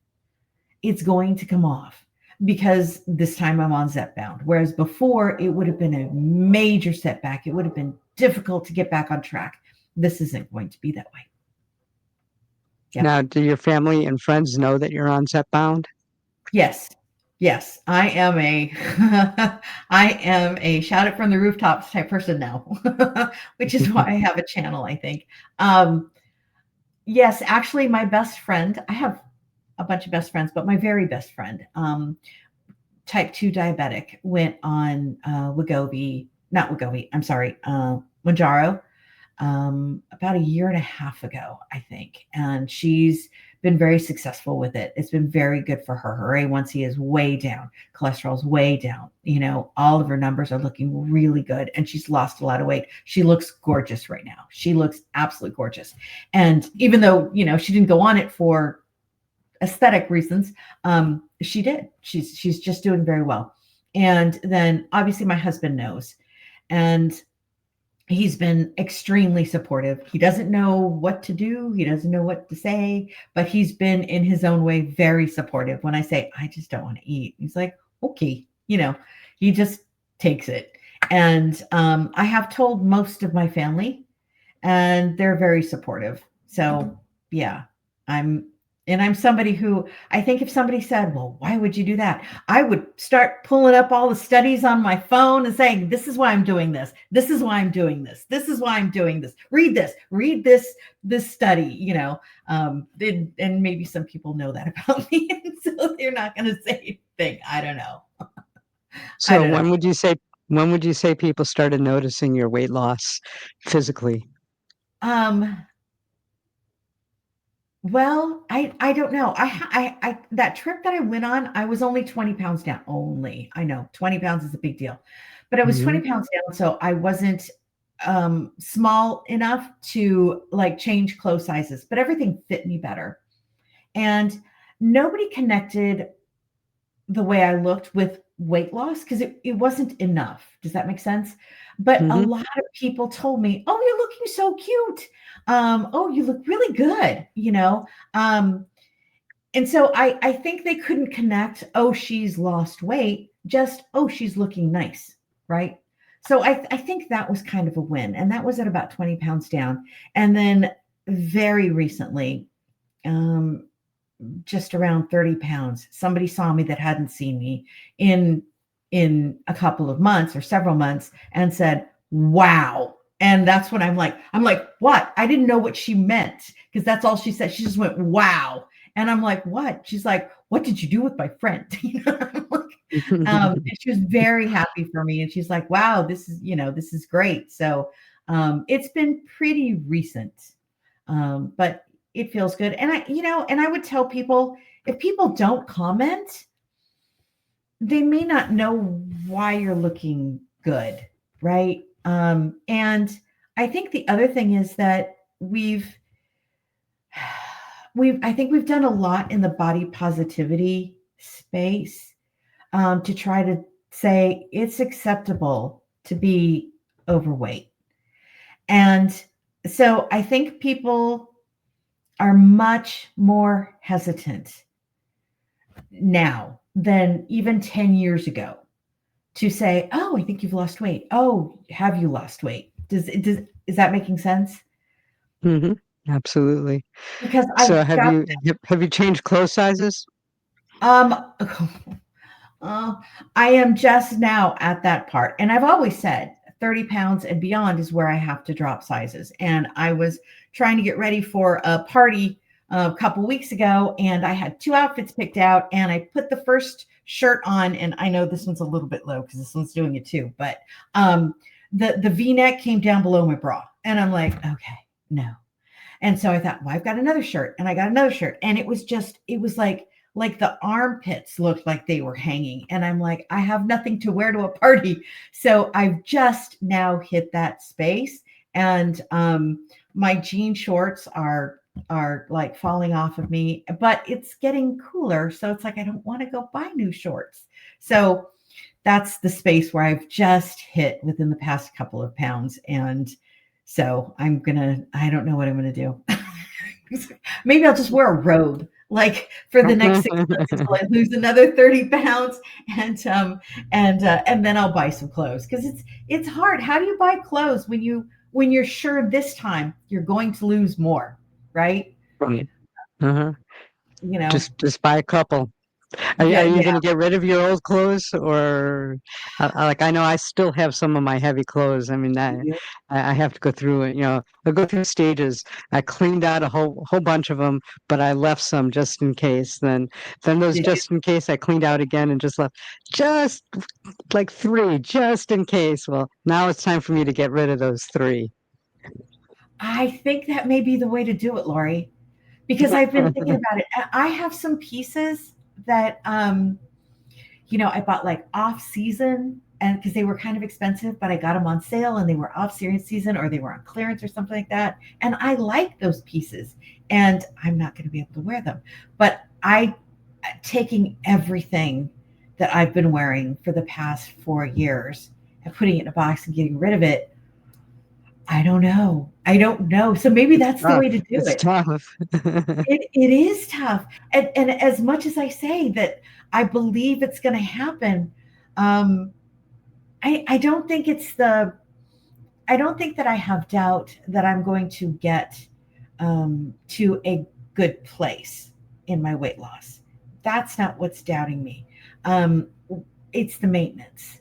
It's going to come off because this time I'm on ZepBound. Whereas before, it would have been a major setback. It would have been difficult to get back on track. This isn't going to be that way. Yep. Now, do your family and friends know that you're on ZepBound? Yes. Yes. I am a shout it from the rooftops type person now, which is why I have a channel, I think. Um, yes, actually my best friend, I have a bunch of best friends, but my very best friend, type 2 diabetic, went on Wegovy, not Wegovy, I'm sorry, Manjaro, about a year and a half ago, I think. And she's been very successful with it. It's been very good for her. Her A1C is way down, cholesterol's way down. All of her numbers are looking really good. And she's lost a lot of weight. She looks gorgeous right now. She looks absolutely gorgeous. And even though, she didn't go on it for aesthetic reasons, she did. She's just doing very well. And then obviously my husband knows. And he's been extremely supportive. He doesn't know what to do. He doesn't know what to say, but he's been in his own way very supportive. When I say, I just don't want to eat, he's like, okay, he just takes it. And I have told most of my family, and they're very supportive. So yeah, I'm I'm somebody who, I think if somebody said, well, why would you do that? I would start pulling up all the studies on my phone and saying, this is why I'm doing this. This is why I'm doing this. This is why I'm doing this. Read this study, and maybe some people know that about me. And so they're not going to say anything. I don't know. I So don't know. when would you say people started noticing your weight loss physically? Um, Well, I don't know. I that trip that I went on, I was only 20 pounds down. Only. I know 20 pounds is a big deal. But I was 20 Mhm. pounds down, so I wasn't small enough to like change clothes sizes, but everything fit me better. And nobody connected the way I looked with weight loss because it wasn't enough. Does that make sense? But a Mhm. lot of people told me, "Oh, you're looking so cute. Oh, you look really good." And so I think they couldn't connect. Oh, she's lost weight. Just oh, she's looking nice, right? So I think that was kind of a win, and that was at about 20 pounds down. And then very recently, um, just around 30 pounds. Somebody saw me that hadn't seen me in in a couple of months or several months and said, "Wow." And that's when I'm like, "What?" I didn't know what she meant because that's all she said. She just went, "Wow." And I'm like, "What?" She's like, "What did you do with my friend?" I'm like, and she was very happy for me. And she's like, "Wow, this is great." So it's been pretty recent. But it feels good. And I would tell people, if people don't comment, they may not know why you're looking good, right? And I think the other thing is that I think we've done a lot in the body positivity space, to try to say it's acceptable to be overweight. And so I think people are much more hesitant now than even 10 years ago to say, "Oh, I think you've lost weight. Oh, have you lost weight?" Is that making sense? Mhm. Absolutely. because So I've got have you changed clothes sizes? um Uh, I am just now at that part. And I've always said 30 pounds and beyond is where I have to drop sizes. And I was trying to get ready for a party a couple weeks ago, and I had two outfits picked out, and I put the first shirt on. And I know this one's a little bit low because this one's doing it too, but um, the V-neck came down below my bra. And I'm like, okay, no. And so I thought, well, I've got another shirt, and I got another shirt. And it was like the armpits looked like they were hanging. And I'm like, I have nothing to wear to a party. So I've just now hit that space. And my jean shorts are like falling off of me, but it's getting cooler. So it's like I don't want to go buy new shorts. So that's the space where I've just hit within the past couple of pounds. And so I don't know what I'm gonna do. Maybe I'll just wear a robe like for the next 6 months until I lose another 30 pounds, and then I'll buy some clothes because it's hard. How do you buy clothes when you're sure this time you're going to lose more, right? Right. Uh-huh. You know, Just buy a couple. Are yeah, you yeah, going to get rid of your old clothes, or like I know I still have some of my heavy clothes. I mean, I have to go through it. You know, I go through stages. I cleaned out a whole bunch of them, but I left some just in case. Then those did you? just in case I cleaned out again and just left just like three just in case. Well, now it's time for me to get rid of those three. I think that may be the way to do it, Lori, because I've been thinking about it. I have some pieces that I bought like off season and because they were kind of expensive, but I got them on sale and they were off season or they were on clearance or something like that. And I like those pieces and I'm not going to be able to wear them. But taking everything that I've been wearing for the past 4 years and putting it in a box and getting rid of it, I don't know. I don't know. So maybe It's that's the way tough. to do It's it. tough. It is tough. And as much as I say that I believe it's going to happen, um, I don't think I don't think that I have doubt that I'm going to get to a good place in my weight loss. That's not what's doubting me. Um, it's the maintenance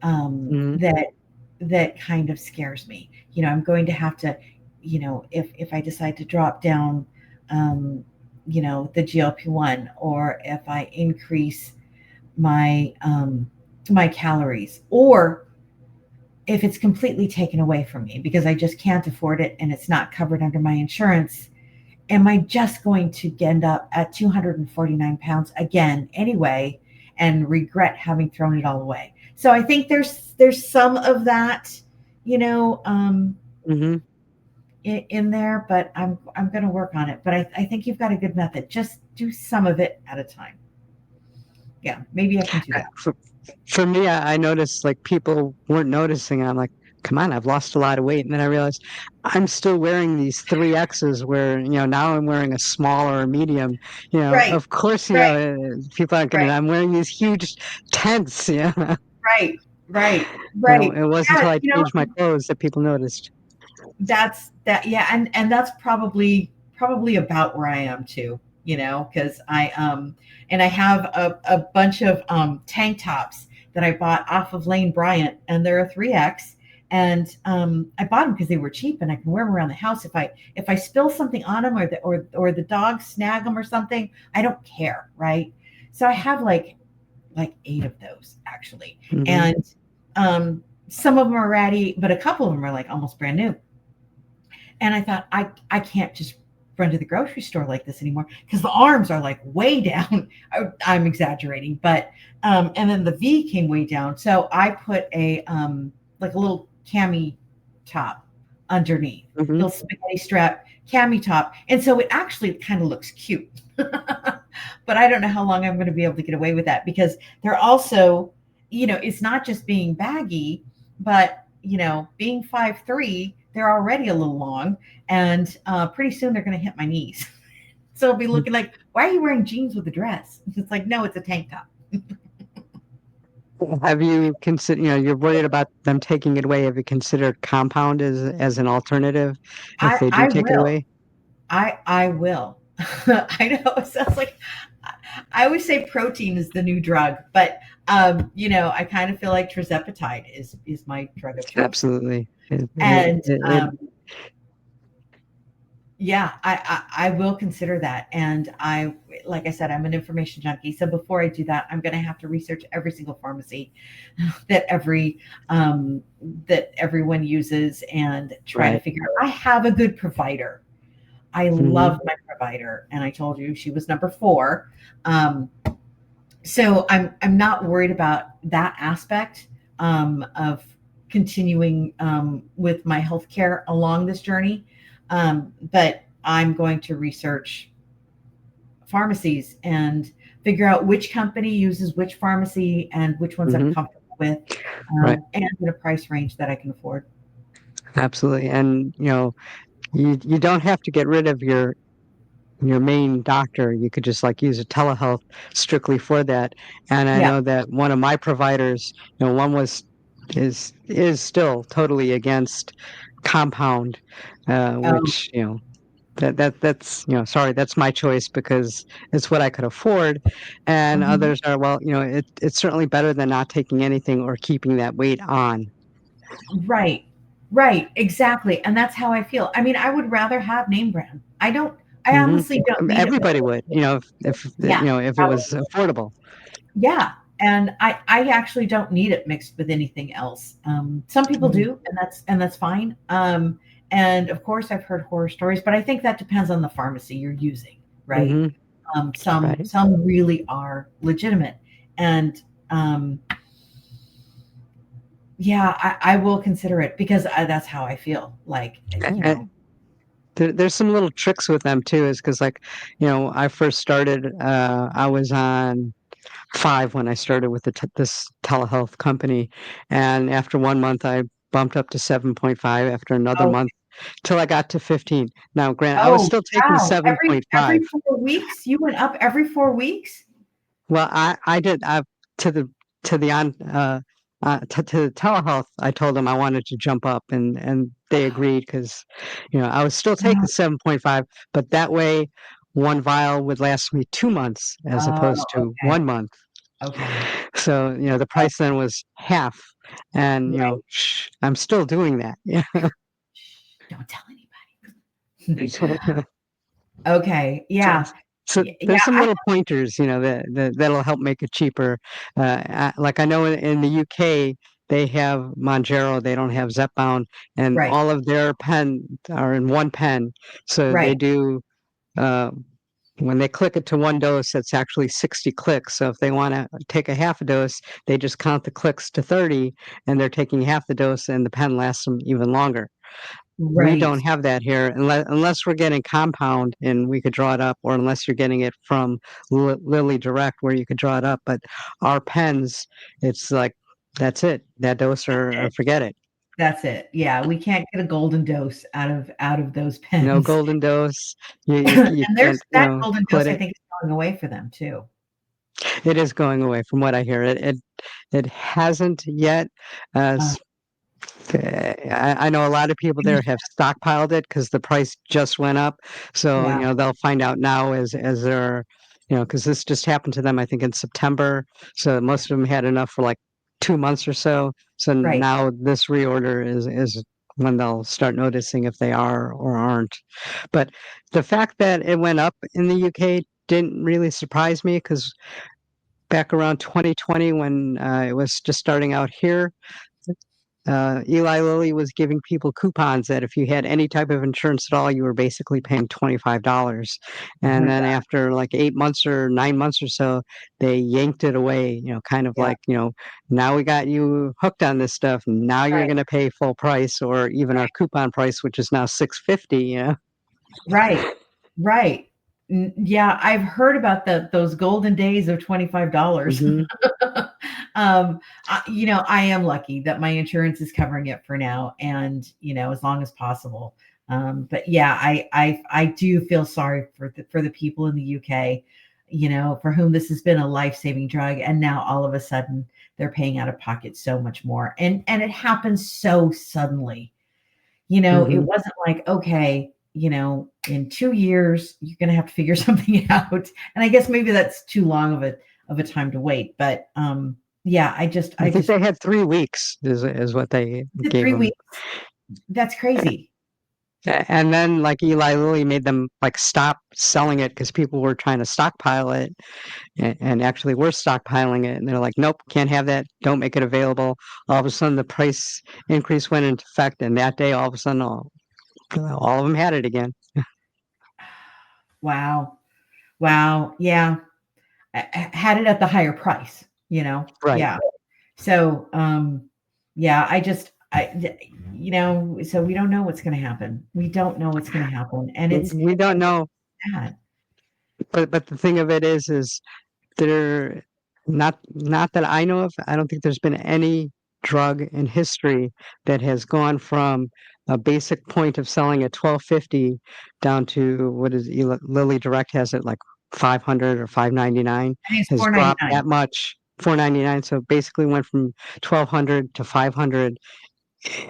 Mhm. that kind of scares me. I'm going to have to, if I decide to drop down, um, the GLP-1, or if I increase my calories, or if it's completely taken away from me because I just can't afford it and it's not covered under my insurance, am I just going to end up at 249 pounds again anyway and regret having thrown it all away? So I think there's some of that, you know, um, Mhm. in there, but I'm going to work on it. But I think you've got a good method. Just do some of it at a time. Yeah, maybe I can do that. For, for me, I noticed like people weren't noticing. I'm like, come on, I've lost a lot of weight. And then I realized I'm still wearing these 3Xs where, now I'm wearing a small or a medium. Right, Of course, right, people aren't going to, right, I'm wearing these huge tents. Yeah. right, right, right. It wasn't Yeah, until I changed my clothes that people noticed. that's that. Yeah, and that's probably about where I am too. Because I have a bunch of tank tops that I bought off of Lane Bryant, and they're a 3X. And I bought them because they were cheap, and I can wear them around the house. If I spill something on them, or the dogs snag them or something, I don't care, right? So I have like 8 of those actually, Hmm. and some of them are ratty, but a couple of them are like almost brand new. And I thought, I can't just run to the grocery store like this anymore because the arms are like way down. I'm exaggerating, but and then the V came way down. So I put a like a little cami top underneath, Hmm. little spaghetti strap cami top, and so it actually kind of looks cute. But I don't know how long I'm going to be able to get away with that because they're also, it's not just being baggy, but being 5'3", they're already a little long, and pretty soon they're going to hit my knees. So it'll be looking like, why are you wearing jeans with a dress? It's like, no, it's a tank top. Have you considered, you're worried about them taking it away. Have you considered compound as an alternative if they do I take it will. away? I will. I know it sounds like I always say protein is the new drug, but I kind of feel like tirzepatide is my drug of choice. Absolutely. And yeah, I will consider that. And like I said, I'm an information junkie. So before I do that, I'm going to have to research every single pharmacy that that everyone uses and try to right. figure out. I have a good provider. I Hmm. love my provider, and I told you she was number 4. Um, so I'm not worried about that aspect of continuing with my healthcare along this journey. But I'm going to research pharmacies and figure out which company uses which pharmacy and which ones I'm Hmm. comfortable with, Right. and in a price range that I can afford. Absolutely. And you don't have to get rid of your main doctor. You could just like use a telehealth strictly for that. And I Yeah. know that one of my providers, one was is still totally against compound, Um, which that's sorry, that's my choice because it's what I could afford. And mhm. others are, well, it's certainly better than not taking anything or keeping that weight on. Right. Right. Exactly. And that's how I feel. I mean, I would rather have name brand. I Hmm. honestly don't need it Everybody mixed would, with. Yeah. if it was affordable. Yeah. And I actually don't need it mixed with anything else. Some people Hmm. do, and that's fine. And of course I've heard horror stories, but I think that depends on the pharmacy you're using, right? Hmm. Right. Some really are legitimate. And yeah, I will consider it because that's how I feel. Like, There's some little tricks with them too, is because like, I first started, I was on 5 when I started with this telehealth company, and after 1 month, I bumped up to 7.5. After another oh, month, till I got to 15. Now, granted, I was oh, still taking wow. Every 7.5. 4 weeks? You went up every 4 weeks? Well, I did to the to the on to the telehealth. I told them I wanted to jump up, and they agreed because, I was still taking 7.5, but that way, one vial would last me 2 months as Oh, opposed to okay. 1 month. Okay. So, the price then was half, and Right. I'm still doing that. Yeah. Shh, don't tell anybody. So, Okay. so Yeah. so Yeah. there's some little pointers, that'll help make it cheaper. Like I know in the UK they have Monjaro, they don't have ZepBound, and Right. all of their pen are in one pen. So they Right. do, uh, when they click it to one dose, it's actually 60 clicks. So if they want to take a half a dose, they just count the clicks to 30, and they're taking half the dose, and the pen lasts them even longer. We Right. don't have that here unless we're getting compound and we could draw it up, or unless you're getting it from Lilly Direct where you could draw it up. But our pens, it's like that's it, that dose That's or it. forget it. That's it. Yeah. We can't get a golden dose out of those No pens. golden dose. You And there's can't that golden split dose I it. think is going away for them too. It is going away from what I hear. It hasn't yet. Uh, I know a lot of people there have stockpiled it because the price just went up. So, yeah. they'll find out now as they're, because this just happened to them, I think in September. So most of them had enough for like 2 months or so. So Right. now this reorder is when they'll start noticing if they are or aren't. But the fact that it went up in the UK didn't really surprise me because back around 2020 when it was just starting out here, Eli Lilly was giving people coupons that if you had any type of insurance at all, you were basically paying $25. I And heard then that. after like 8 months or 9 months or so, they yanked it away, kind of Yeah. like, now we got you hooked on this stuff. Now you're Right. going to pay full price or even our coupon price, which is now 650. Right. Right. Yeah, I've heard about those golden days of $25. Hmm. I am lucky that my insurance is covering it for now, and as long as possible. But yeah, I do feel sorry for the people in the UK, for whom this has been a life-saving drug, and now all of a sudden they're paying out of pocket so much more, and it happens so suddenly. It Hmm. wasn't like, okay. in 2 years, you're going to have to figure something out. And I guess maybe that's too long of a time to wait. But yeah, I I think just they had 3 weeks is what they gave 3 weeks. them. That's crazy. And then like Eli Lilly made them like stop selling it because people were trying to stockpile it and actually were stockpiling it. And they're like, nope, can't have that. Don't make it available. All of a sudden the price increase went into effect. And that day, all of a sudden, all of them had it again. Wow. Wow. Yeah. Had it at the higher price, Right. Yeah. So, yeah, so we don't know what's going to happen. We don't know what's going to happen. And it's We don't know. sad. But the thing of it is there not that I know of, I don't think there's been any drug in history that has gone from a basic point of selling at 12.50 down to what is Lilly Direct has it like 500 or 599 I think it's has dropped 4.99. that much 499 so basically went from 1200 to 500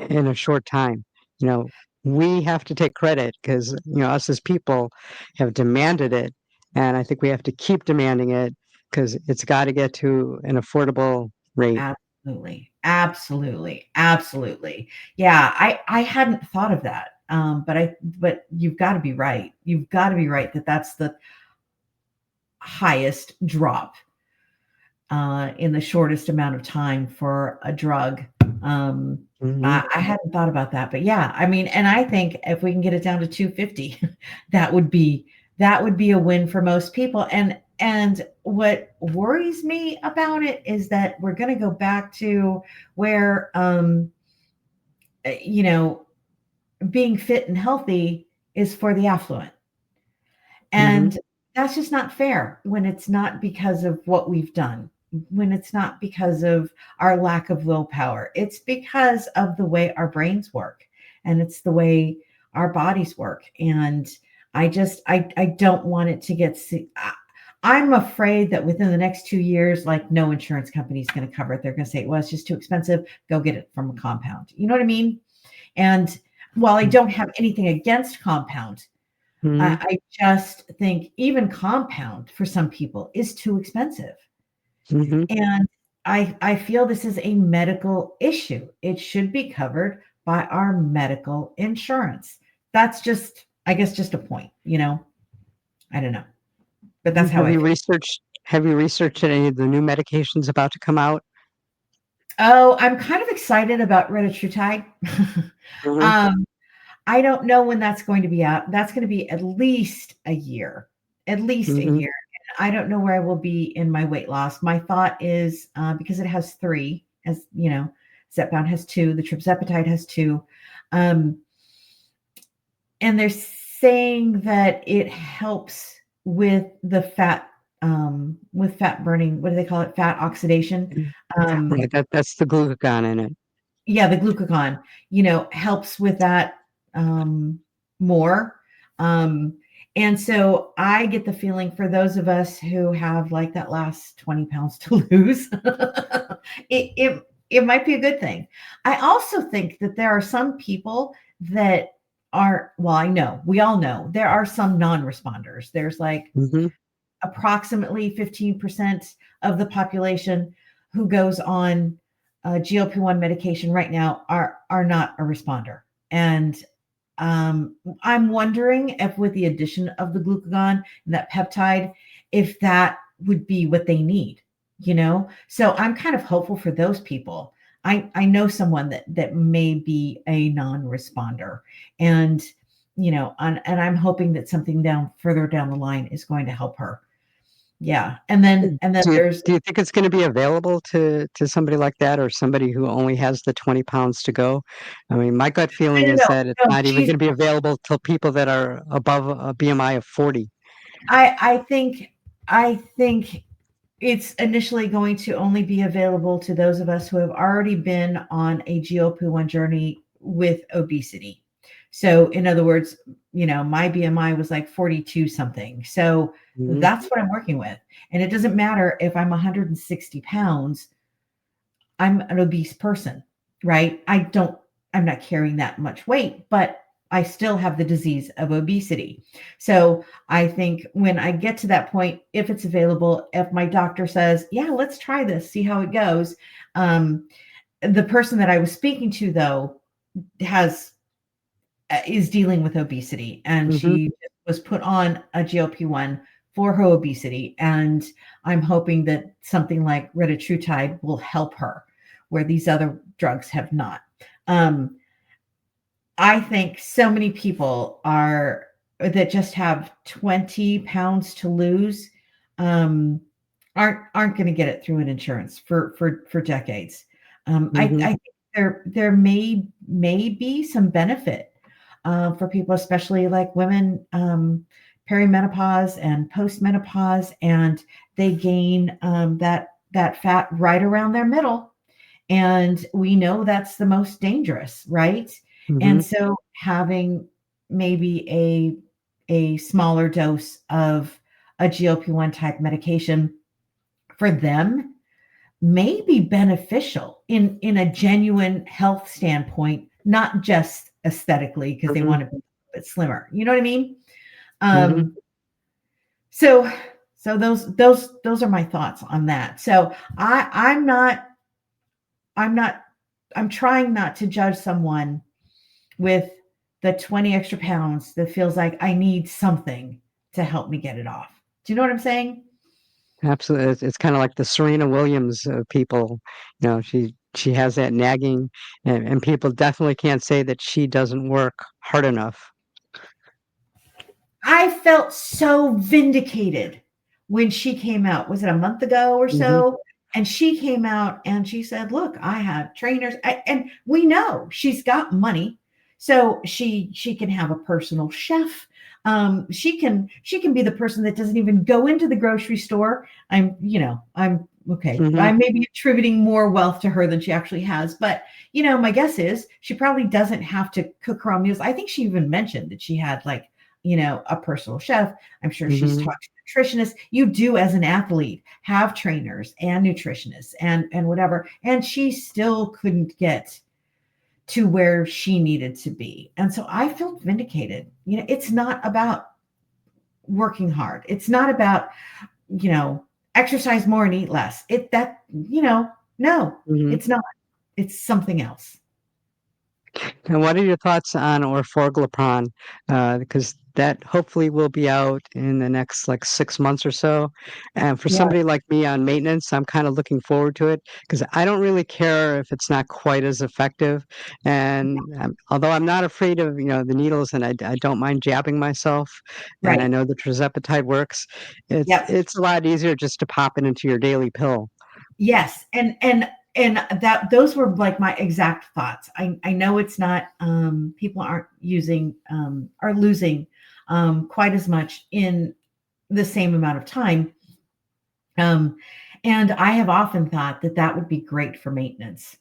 in a short time. You know, we have to take credit because, us as people have demanded it. And I think we have to keep demanding it because it's got to get to an affordable rate. Absolutely. Absolutely. Absolutely. Yeah, I hadn't thought of that. But you've got to be right. You've got to be right that that's the highest drop in the shortest amount of time for a drug. Mhm. I hadn't thought about that, but yeah, I mean, and I think if we can get it down to 250, that would be a win for most people. And what worries me about it is that we're going to go back to where, you know, being fit and healthy is for the affluent. Mhm. And that's just not fair when it's not because of what we've done, when it's not because of our lack of willpower. It's because of the way our brains work and it's the way our bodies work. And I don't want it to I'm afraid that within the next 2 years, like no insurance company is going to cover it. They're going to say, well, it's just too expensive. Go get it from a compound. You know what I mean? And while I don't have anything against compound, Mhm. I just think even compound for some people is too expensive. Mhm. And I feel this is a medical issue. It should be covered by our medical insurance. That's just, I guess, just a point. I don't know, but that's how Have I you feel. researched any of the new medications about to come out? Oh, I'm kind of excited about retatrutide. Mhm. um, I don't know when that's going to be out. That's going to be at least a year, at least a Mhm. year. I don't know where I will be in my weight loss. My thought is because it has three, as you know, ZepBound has two, the tirzepatide has two, um, and they're saying that it helps with fat burning. What do they call it? Fat oxidation. Um, Right, that's the glucagon in it. yeah, the glucagon, helps with that more. Um, and so I get the feeling for those of us who have like that last 20 pounds to lose, it might be a good thing. I also think that there are some people that well, we all know there are some non-responders. There's like Mhm. approximately 15% of the population who goes on GLP-1 medication right now are not a responder. And I'm wondering if with the addition of the glucagon and that peptide, if that would be what they need. So I'm kind of hopeful for those people. I know someone that may be a non-responder, and and I'm hoping that something further down the line is going to help her. Yeah, and then there's Do you think it's gonna be available to somebody like that or somebody who only has the 20 pounds to go? I mean, my gut no, feeling no, is no, that it's no, not even she's gonna be available till people that are above a BMI of 40. I think it's initially going to only be available to those of us who have already been on a GLP-1 journey with obesity. So, in other words, my BMI was like 42 something. So Mhm, that's what I'm working with. And it doesn't matter if I'm 160 pounds, I'm an obese person, right? I'm not carrying that much weight, but I still have the disease of obesity. So I think when I get to that point, if it's available, if my doctor says, yeah, let's try this, see how it goes. The person that I was speaking to, though, has is dealing with obesity, and Hmm. she was put on a GLP-1 for her obesity. And I'm hoping that something like retatrutide will help her, where these other drugs have not. Um, I think so many people are that just have 20 pounds to lose, um, aren't going to get it through an insurance for decades. I Hmm. think there may be some benefit for people, especially like women, perimenopause and postmenopause, and they gain that fat right around their middle, and we know that's the most dangerous, right? Hmm. And so having maybe a smaller dose of a GLP-1 type medication for them may be beneficial in a genuine health standpoint, not just aesthetically because they Hmm. want to be a bit slimmer. You know what I mean? Hmm. Um, so those are my thoughts on that. So I'm not I'm trying not to judge someone with the 20 extra pounds that feels like I need something to help me get it off. Do you know what I'm saying? Absolutely. It's kind of like the Serena Williams of people. She has that nagging, and people definitely can't say that she doesn't work hard enough. I felt so vindicated when she came out. Was it a month ago or Hmm. so? And she came out and she said, "Look, I have trainers, and we know she's got money, so she can have a personal chef. She can be the person that doesn't even go into the grocery store. I'm okay. Hmm. I may be attributing more wealth to her than she actually has, but my guess is she probably doesn't have to cook her own meals. I think she even mentioned that she had like a personal chef. I'm sure she's Hmm. talked to nutritionists. You do as an athlete have trainers and nutritionists and whatever. And she still couldn't get to where she needed to be. And so I felt vindicated. It's not about working hard. It's not about, exercise more and eat less. No, Hmm. it's not. It's something else. And what are your thoughts on orforglipron? Because that hopefully will be out in the next like 6 months or so. And for Yeah, somebody like me on maintenance, I'm kind of looking forward to it because I don't really care if it's not quite as effective. And although I'm not afraid of the needles, and I don't mind jabbing myself, and I right. know the tirzepatide works, it's Yep. it's a lot easier just to pop it into your daily pill. Yes, and that those were like my exact thoughts. I know it's not people aren't using are losing quite as much in the same amount of time. Um, and I have often thought that that would be great for maintenance,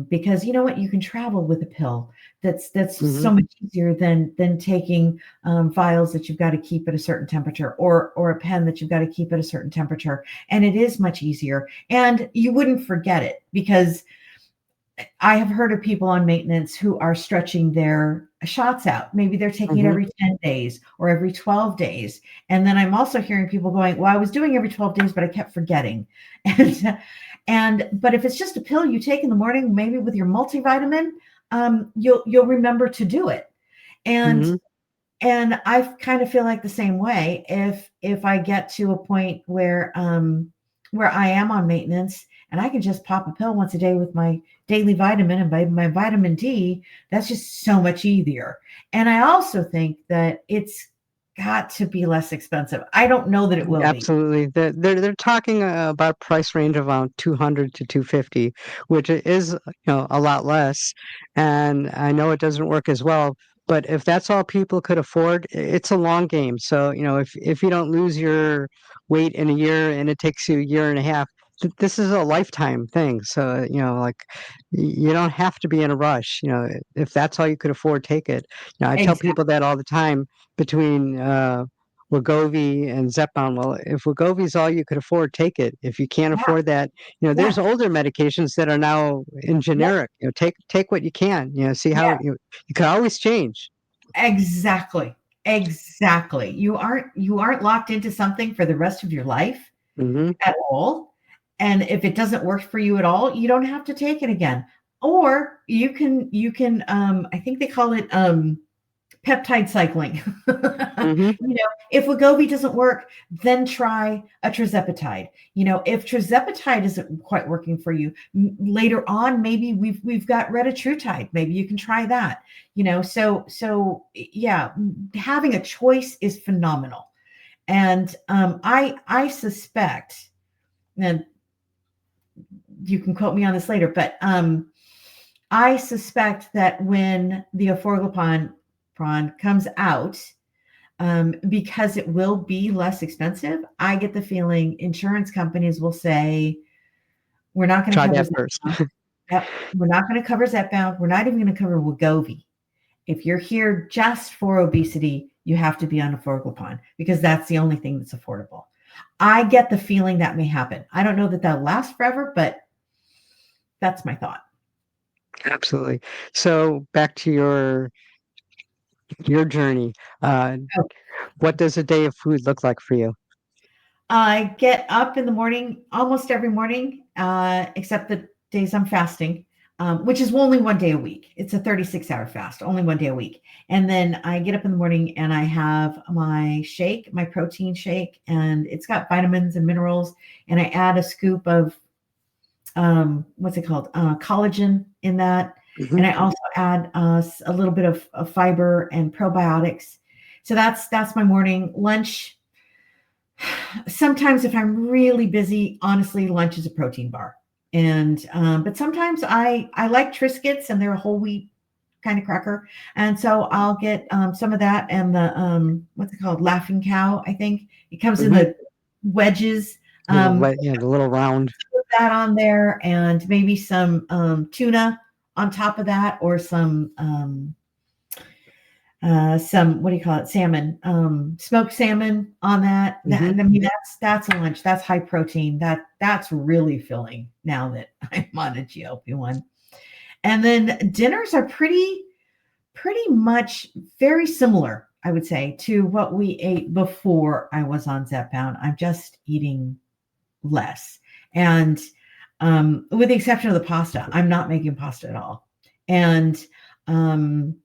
because you know what, you can travel with a pill. That's Hmm. so much easier than taking vials that you've got to keep at a certain temperature, or a pen that you've got to keep at a certain temperature. And it is much easier, and you wouldn't forget it because I have heard of people on maintenance who are stretching their shots out. Maybe they're taking it Hmm. every 10 days or every 12 days. And then I'm also hearing people going, well, I was doing every 12 days, but I kept forgetting. But if it's just a pill you take in the morning, maybe with your multivitamin, you'll remember to do it. And Hmm. I kind of feel like the same way. If I get to a point where I am on maintenance and I can just pop a pill once a day with my daily vitamin and my vitamin D, that's just so much easier. And I also think that it's got to be less expensive. I don't know that it will be. Absolutely. They're talking about a price range of around 200 to 250, which is, a lot less. And I know it doesn't work as well, but if that's all people could afford, it's a long game. So, if you don't lose your weight in a year and it takes you a year and a half, this is a lifetime thing. So, like you don't have to be in a rush. If that's all you could afford, take it. I tell Exactly. people that all the time between Wegovy and ZepBound. Well, if Wegovy is all you could afford, take it. If you can't Yeah. afford that, there's Yeah. older medications that are now in Yeah. generic. Take what you can. See how Yeah. you could always change. Exactly. Exactly. You aren't locked into something for the rest of your life Hmm. at all. And if it doesn't work for you at all, you don't have to take it again. Or you can I think they call it peptide cycling. Hmm. If Wegovy doesn't work, then try a tirzepatide. If tirzepatide isn't quite working for you, later on, maybe we've got retatrutide. Maybe you can try that. Yeah, having a choice is phenomenal. And I suspect, and you can quote me on this later, but I suspect that when the Affordability comes out, because it will be less expensive, I get the feeling insurance companies will say, we're not going to Try cover that first. ZepBound. Yep, we're not going to cover ZepBound. We're not even going to cover Wegovy. If you're here just for obesity, you have to be on Affordability because that's the only thing that's affordable. I get the feeling that may happen. I don't know that that'll last forever, but that's my thought. Absolutely. So back to your journey. Uh, Oh, what does a day of food look like for you? I get up in the morning almost every morning, except the days I'm fasting, which is only one day a week. It's a 36-hour fast, only one day a week. And then I get up in the morning and I have my shake, my protein shake, and it's got vitamins and minerals. And I add a scoop of what's it called? Collagen in that. Hmm. And I also add a little bit of fiber and probiotics. So that's my morning lunch. Sometimes if I'm really busy, honestly, lunch is a protein bar. And but sometimes I like Triscuits and they're a whole wheat kind of cracker. And so I'll get some of that and the what's it called? Laughing Cow, I think. It comes in Hmm. the wedges. Yeah, Um, the little round. put that on there and maybe some tuna on top of that or some what do you call it, salmon, smoked salmon on that. Hmm. I mean that's a lunch. That's high protein. That's really filling now that I'm on a GLP-1. And then dinners are pretty much very similar, I would say, to what we ate before I was on ZepBound. I'm just eating less. And with the exception of the pasta, I'm not making pasta at all. And um,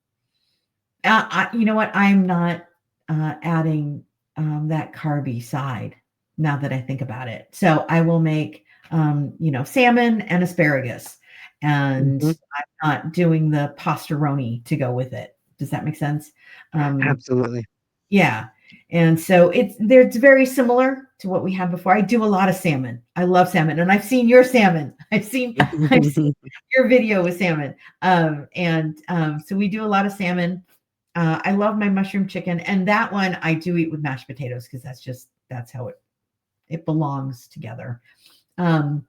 you know what? I'm not adding that carby side now that I think about it. So I will make, salmon and asparagus, and Hmm. I'm not doing the pastaroni to go with it. Does that make sense? Um, Absolutely. yeah. And so it's very similar to what we had before. I do a lot of salmon. I love salmon, and I've seen your salmon. I've seen your video with salmon. So we do a lot of salmon. I love my mushroom chicken, and that one I do eat with mashed potatoes because that's how it belongs together. Um,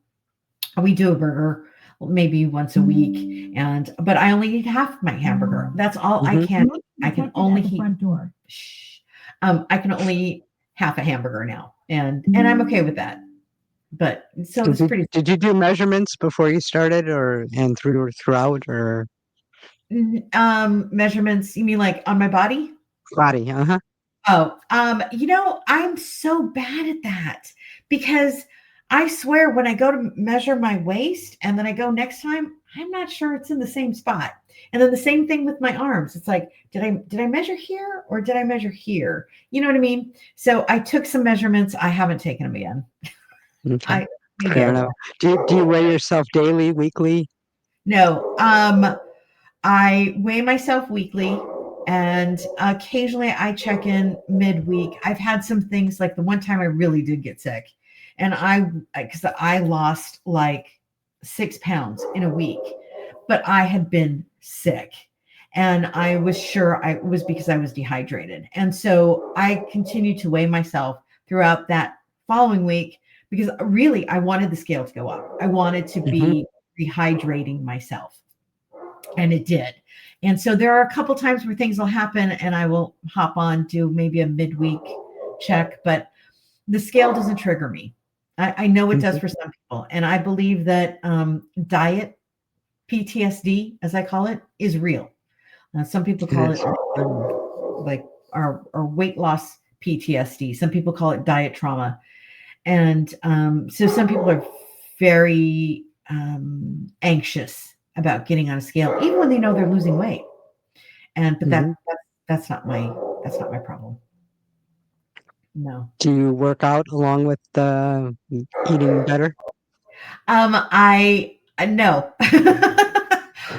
we do a burger maybe once a week, but I only eat half my hamburger. That's all I Hmm. can eat. I can only eat front door. Shh. I can only eat half a hamburger now, and I'm okay with that. But so it's pretty Did you do measurements before you started, or and throughout, or measurements. You mean like on my body? body? Uh huh. Oh, I'm so bad at that because I swear when I go to measure my waist and then I go next time, I'm not sure it's in the same spot. And then the same thing with my arms. It's like, did I measure here or did I measure here? You know what I mean? So I took some measurements. I haven't taken them again. Okay, I maybe fair I enough. will. Do you weigh yourself daily, weekly? No. I weigh myself weekly and occasionally I check in midweek. I've had some things like the one time I really did get sick and because I lost like 6 pounds in a week, but I had been sick and I was sure it was because I was dehydrated. And so I continued to weigh myself throughout that following week because really I wanted the scale to go up. I wanted to Hmm. be rehydrating myself and it did. And so there are a couple times where things will happen and I will hop on, do maybe a midweek check, but the scale doesn't trigger me. I know it does Hmm. for some people. And I believe that diet PTSD, as I call it, is real. Some people It call it is. like our weight loss PTSD. Some people call it diet trauma. And so some people are very anxious about getting on a scale, even when they know they're losing weight. And but Mhm. that's not my problem. No. Do you work out along with eating better? I no.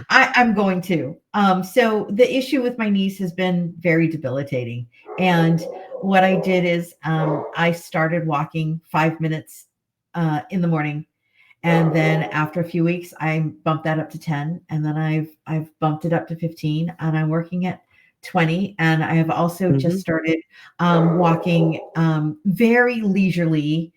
I'm going to. So the issue with my niece has been very debilitating. And what I did is I started walking 5 minutes in the morning. And then after a few weeks, I bumped that up to 10. And then I've bumped it up to 15. And I'm working at 20. And I have also just Mhm. started walking very leisurely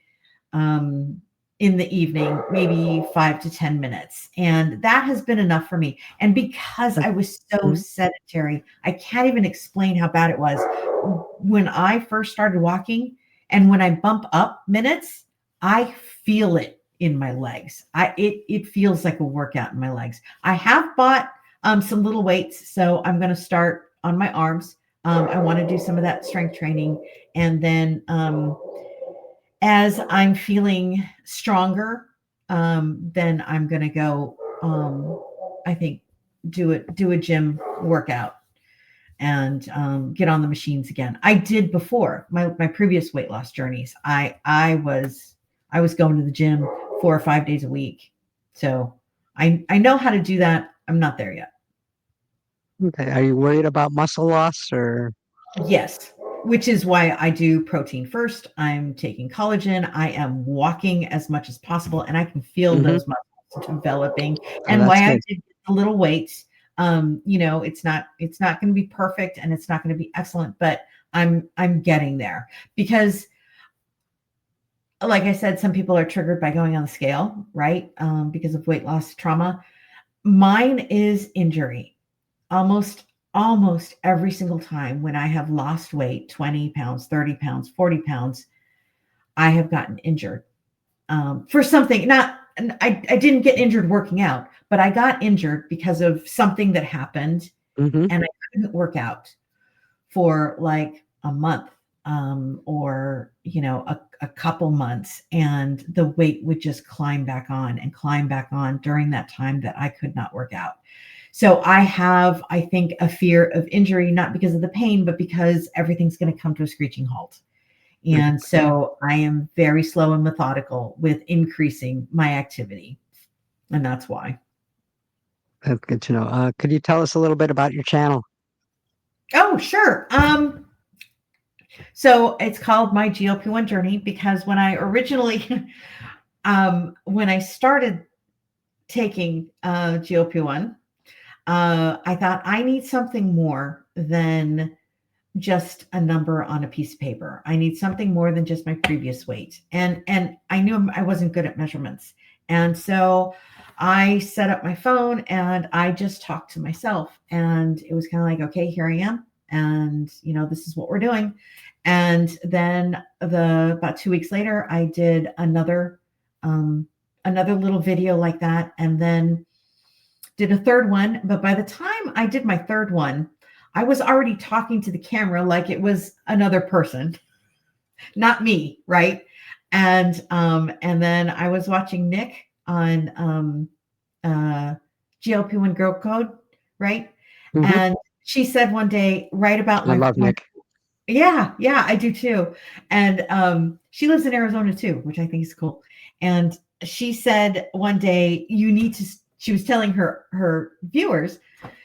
um, in the evening, maybe 5 to 10 minutes. And that has been enough for me. And because Uh, I was so mhm. sedentary, I can't even explain how bad it was. When I first started walking and when I bump up minutes, I feel it in my legs. It feels like a workout in my legs. I have bought some little weights, so I'm going to start on my arms. I want to do some of that strength training, and then as I'm feeling stronger, then I'm going to go, I think, do a gym workout and get on the machines again. I did before my previous weight loss journeys. I was going to the gym 4 or 5 days a week. So I know how to do that. I'm not there yet. Okay. Are you worried about muscle loss or? Yes, which is why I do protein first. I'm taking collagen. I am walking as much as possible, and I can feel Mhm. those muscles developing. Oh, And that's why I good. did the little weights. It's not going to be perfect, and it's not going to be excellent, but I'm getting there because, like I said, some people are triggered by going on the scale, right? Because of weight loss trauma. Mine is injury. Almost every single time when I have lost weight, 20 pounds, 30 pounds, 40 pounds, I have gotten injured for something. Not, I didn't get injured working out, but I got injured because of something that happened Mhm. and I couldn't work out for like a month or a couple months, and the weight would just climb back on and climb back on during that time that I could not work out. So I have, I think, a fear of injury, not because of the pain, but because everything's going to come to a screeching halt. And Okay. so I am very slow and methodical with increasing my activity. And that's why. That's good to know. Could you tell us a little bit about your channel? Oh, sure. So it's called My GLP-1 Journey because when I originally, when I started taking GLP-1, I thought I need something more than just a number on a piece of paper. I need something more than just my previous weight. And I knew I wasn't good at measurements. And so I set up my phone and I just talked to myself, and it was kind of like, okay, here I am. And this is what we're doing. And then about 2 weeks later, I did another little video like that, and then did a third one. But by the time I did my third one, I was already talking to the camera like it was another person, not me, right? And then I was watching Nick on uh, GLP-1 Girl Code, right? Mhm. And she said one day, right about I love my Nick. yeah, I do too. And she lives in Arizona too, which I think is cool. And she said one day, she was telling her viewers,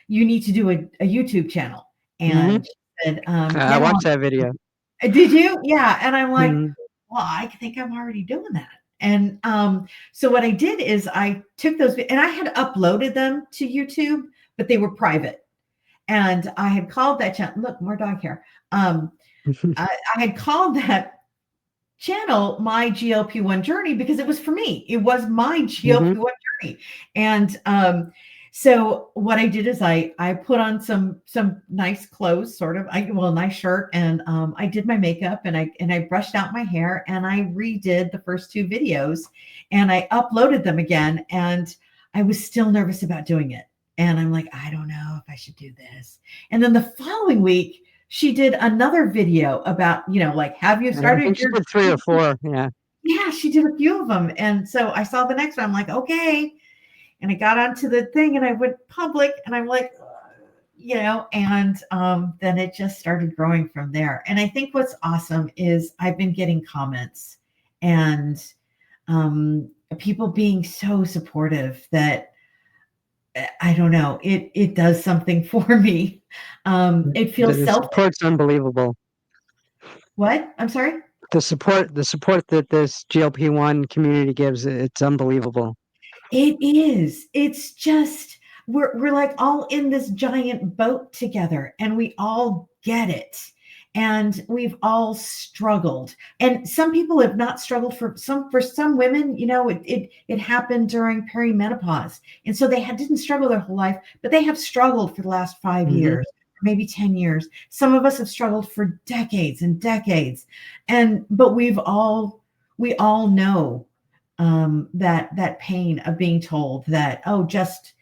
you need to do a YouTube channel. Mhm. And she said, I now, watched that video. did you? Yeah. And I'm like, Mhm. well, I think I'm already doing that. And so what I did is I took those and I had uploaded them to YouTube, but they were private. And I had called that channel. Look, more dog hair. I had called that channel My GLP-1 Journey because it was for me. It was my Mhm. GLP-1 journey. And so what I did is I put on some nice clothes, sort of, a nice shirt, and I did my makeup, and I brushed out my hair, and I redid the first two videos, and I uploaded them again, and I was still nervous about doing it. And I'm like, I don't know if I should do this. And then the following week, she did another video about, like, have you And I think started she your, did 3 or 4, yeah. yeah, she did a few of them. And so I saw the next one. I'm like, okay. And I got onto the thing and I went public and I'm like, and then it just started growing from there. And I think what's awesome is I've been getting comments and people being so supportive that I don't know, it does something for me. It feels The selfish. support's unbelievable. What? I'm sorry? The support that this GLP-1 community gives, it's unbelievable. It is. It's just we're like all in this giant boat together and we all get it. And we've all struggled. And some people have not struggled for some women, it happened during perimenopause. And so didn't struggle their whole life, but they have struggled for the last 5 Mhm. years, maybe 10 years. Some of us have struggled for decades and decades. But we all know that pain of being told that, oh, just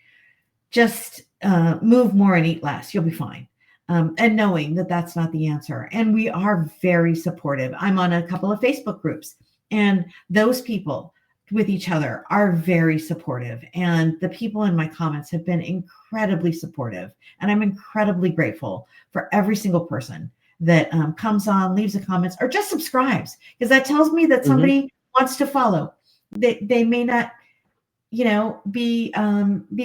move more and eat less, you'll be fine, and knowing that that's not the answer. And we are very supportive. I'm on a couple of Facebook groups, and those people with each other are very supportive. And the people in my comments have been incredibly supportive, and I'm incredibly grateful for every single person that comes on, leaves a comments, or just subscribes, because that tells me that Mhm. somebody wants to follow. They may not be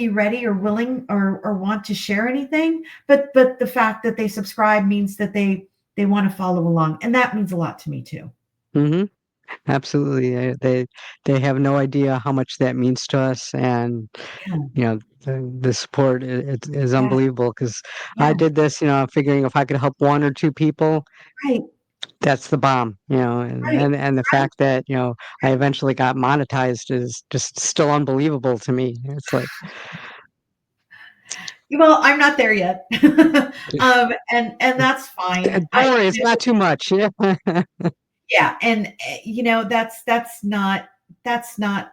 ready or willing or want to share anything, but the fact that they subscribe means that they want to follow along, and that means a lot to me too. Mhm. Absolutely. They have no idea how much that means to us, and Yeah, the support is yeah, unbelievable. Because I yeah, did this, figuring if I could help 1 or 2 people, right, that's the bomb, and right, the right. fact that, I eventually got monetized is just still unbelievable to me. It's like, Well, I'm not there yet. And that's fine. Don't worry, it's not too much. Yeah. Yeah, and that's not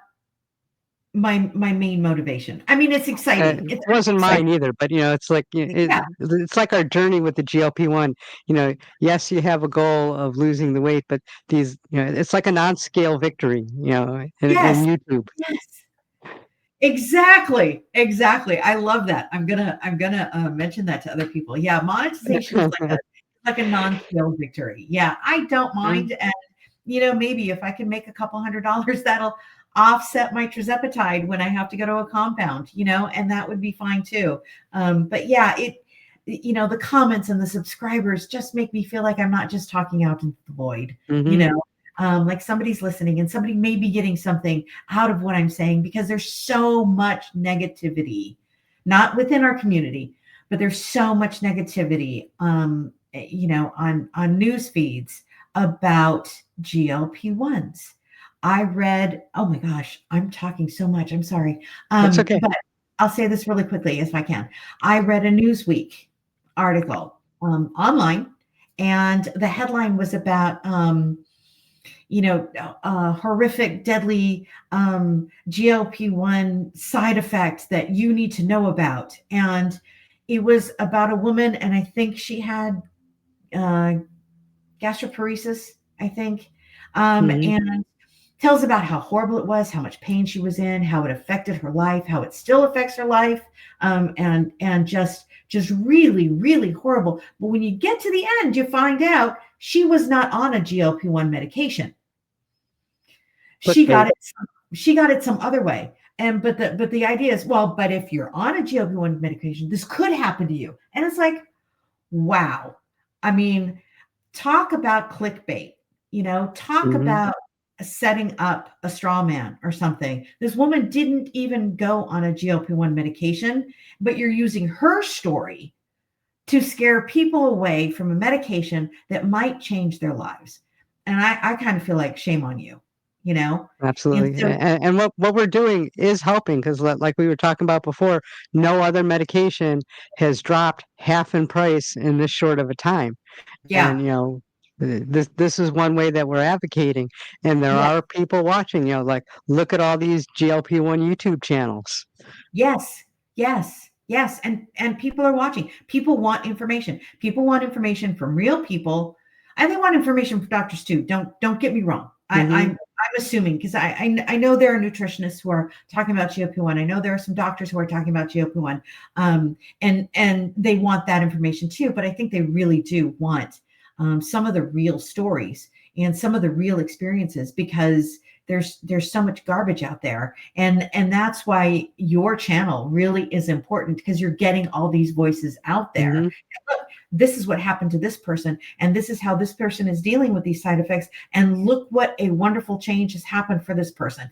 my main motivation. I mean, it's exciting. It It's wasn't exciting. mine either, but, it's like, Yeah, it's like our journey with the GLP-1. Yes, you have a goal of losing the weight, but it's like a non-scale victory, in yes, YouTube. yes. Exactly, exactly. I love that. I'm gonna mention that to other people. Yeah, monetization is like a non-scale victory. Yeah, I don't Mhm, mind, and maybe if I can make a couple $100, that'll offset my trizepatide when I have to go to a compound, and that would be fine too. But yeah, the comments and the subscribers just make me feel like I'm not just talking out into the void, you mhm. know. Like somebody's listening and somebody may be getting something out of what I'm saying, because there's so much negativity, not within our community, but there's so much negativity, on news feeds about GLP-1s. I read, oh my gosh, I'm talking so much. I'm sorry. That's okay. But I'll say this really quickly if I can. I read a Newsweek article online, and the headline was about horrific, deadly GLP-1 side effects that you need to know about. And it was about a woman, and I think she had uh, gastroparesis, I think, Mhm. and tells about how horrible it was, how much pain she was in, how it affected her life, how it still affects her life, and just really, really horrible. But when you get to the end, you find out she was not on a GLP-1 medication. She got Clickbait. it she got it some other way. And but the idea is, well, but if you're on a GLP-1 medication, this could happen to you. And it's like, wow. I mean, talk about clickbait, talk Mhm. about setting up a straw man or something. This woman didn't even go on a GLP-1 medication, but you're using her story to scare people away from a medication that might change their lives. And I kind of feel like shame on you, you know? And Absolutely. so, And what we're doing is helping, because like we were talking about before, no other medication has dropped half in price in this short of a time. yeah, And, this is one way that we're advocating. And there yeah, are people watching, like, look at all these GLP-1 YouTube channels. yes, yes. Yes, and people are watching. People want information. People want information from real people, and they want information from doctors too. Don't get me wrong. Hmm. I'm assuming because I know there are nutritionists who are talking about GLP-1. I know there are some doctors who are talking about GLP-1, and they want that information too. But I think they really do want some of the real stories and some of the real experiences because there's so much garbage out there, and that's why your channel really is important because you're getting all these voices out there. Hmm. Look, this is what happened to this person, and this is how this person is dealing with these side effects, and look what a wonderful change has happened for this person,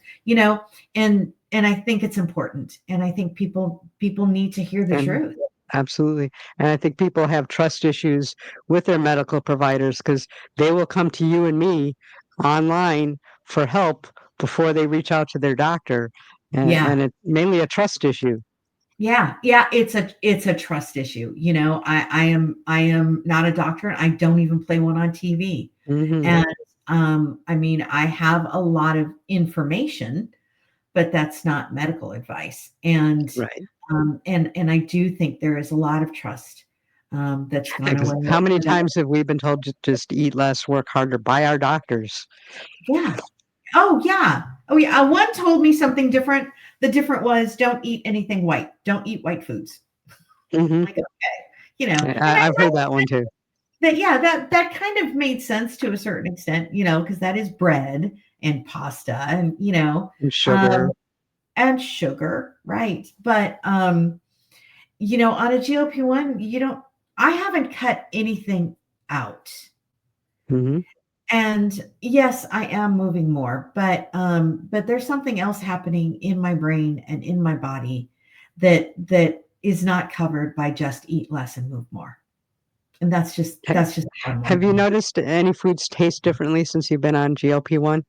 and I think it's important, and I think people need to hear the And truth. absolutely. And I think people have trust issues with their medical providers because they will come to you and me online for help before they reach out to their doctor. Yeah. And it's mainly a trust issue. Yeah, yeah, it's a trust issue. I am not a doctor and I don't even play one on TV. Hmm. And I mean, I have a lot of information, but that's not medical advice. Right. And I do think there is a lot of trust that's gone Because away how many over that. times have we been told to just eat less, work harder by our doctors? Yeah. Oh yeah. Oh yeah. One told me something different. The different was don't eat anything white. Don't eat white foods. Hmm. Like, okay, and I've heard that one too. that kind of made sense to a certain extent, because that is bread and pasta and And um, sugar. and sugar, right? But on a GLP-1, you don't. I haven't cut anything out, Hmm. and yes, I am moving more, but there's something else happening in my brain and in my body that is not covered by just eat less and move more. And that's just the bottom Have line. you noticed any foods taste differently since you've been on GLP-1?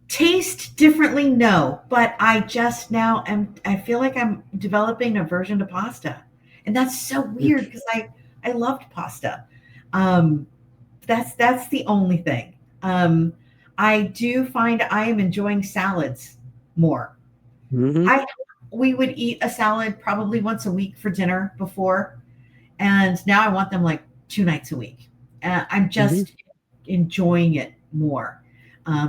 Taste differently, no, but I just now I feel like I'm developing a aversion to pasta. And that's so weird because I loved pasta. Um, that's the only thing. I do find I am enjoying salads more. Hmm. I We would eat a salad probably once a week for dinner before, and now I want them like 2 nights a week. I'm Hmm. just enjoying it more,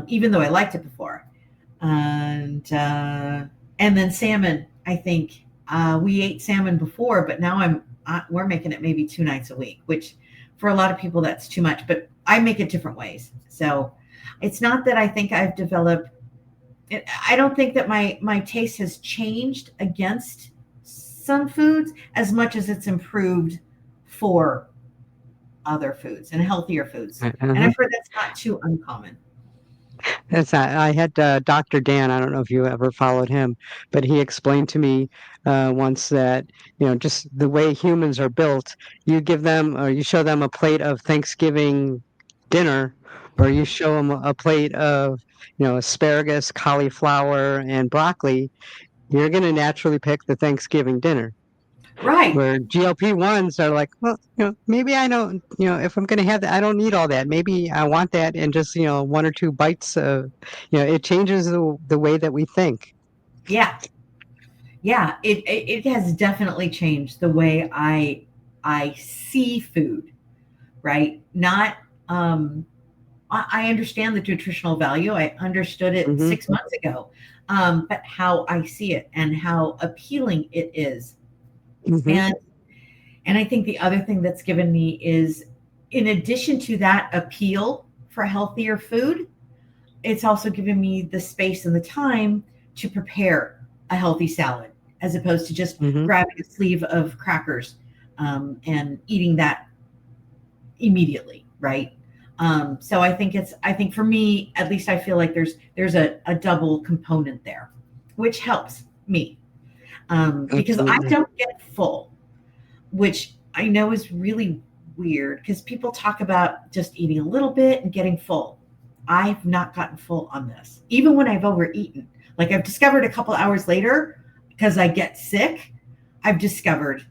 even though I liked it before. And then salmon. I think we ate salmon before, but now we're making it maybe 2 nights a week, which for a lot of people that's too much. But I make it different ways, so it's not that I think I've developed. I don't think that my taste has changed against some foods as much as it's improved for other foods and healthier foods. And Uh-huh. I've heard that's not too uncommon. I had Dr. Dan. I don't know if you ever followed him, but he explained to me once that, just the way humans are built, you give them or you show them a plate of Thanksgiving dinner, or you show them a plate of, asparagus, cauliflower, and broccoli, you're going to naturally pick the Thanksgiving dinner. Right. Where GLP-1s are like, well, maybe I don't, if I'm going to have that, I don't need all that. Maybe I want that in just, one or two bites of, it changes the way that we think. Yeah. Yeah. It has definitely changed the way I see food, right? Not I understand the nutritional value. I understood it Hmm. 6 months ago. But how I see it and how appealing it is. Hmm. And And I think the other thing that's given me is, in addition to that appeal for healthier food, it's also given me the space and the time to prepare a healthy salad as opposed to just Hmm. grabbing a sleeve of crackers and eating that immediately, right? So I think for me, at least I feel like there's a double component there, which helps me because I Absolutely. don't get full, which I know is really weird because people talk about just eating a little bit and getting full. I've not gotten full on this, even when I've overeaten. Like I've discovered a couple hours later because I get sick. I've discovered,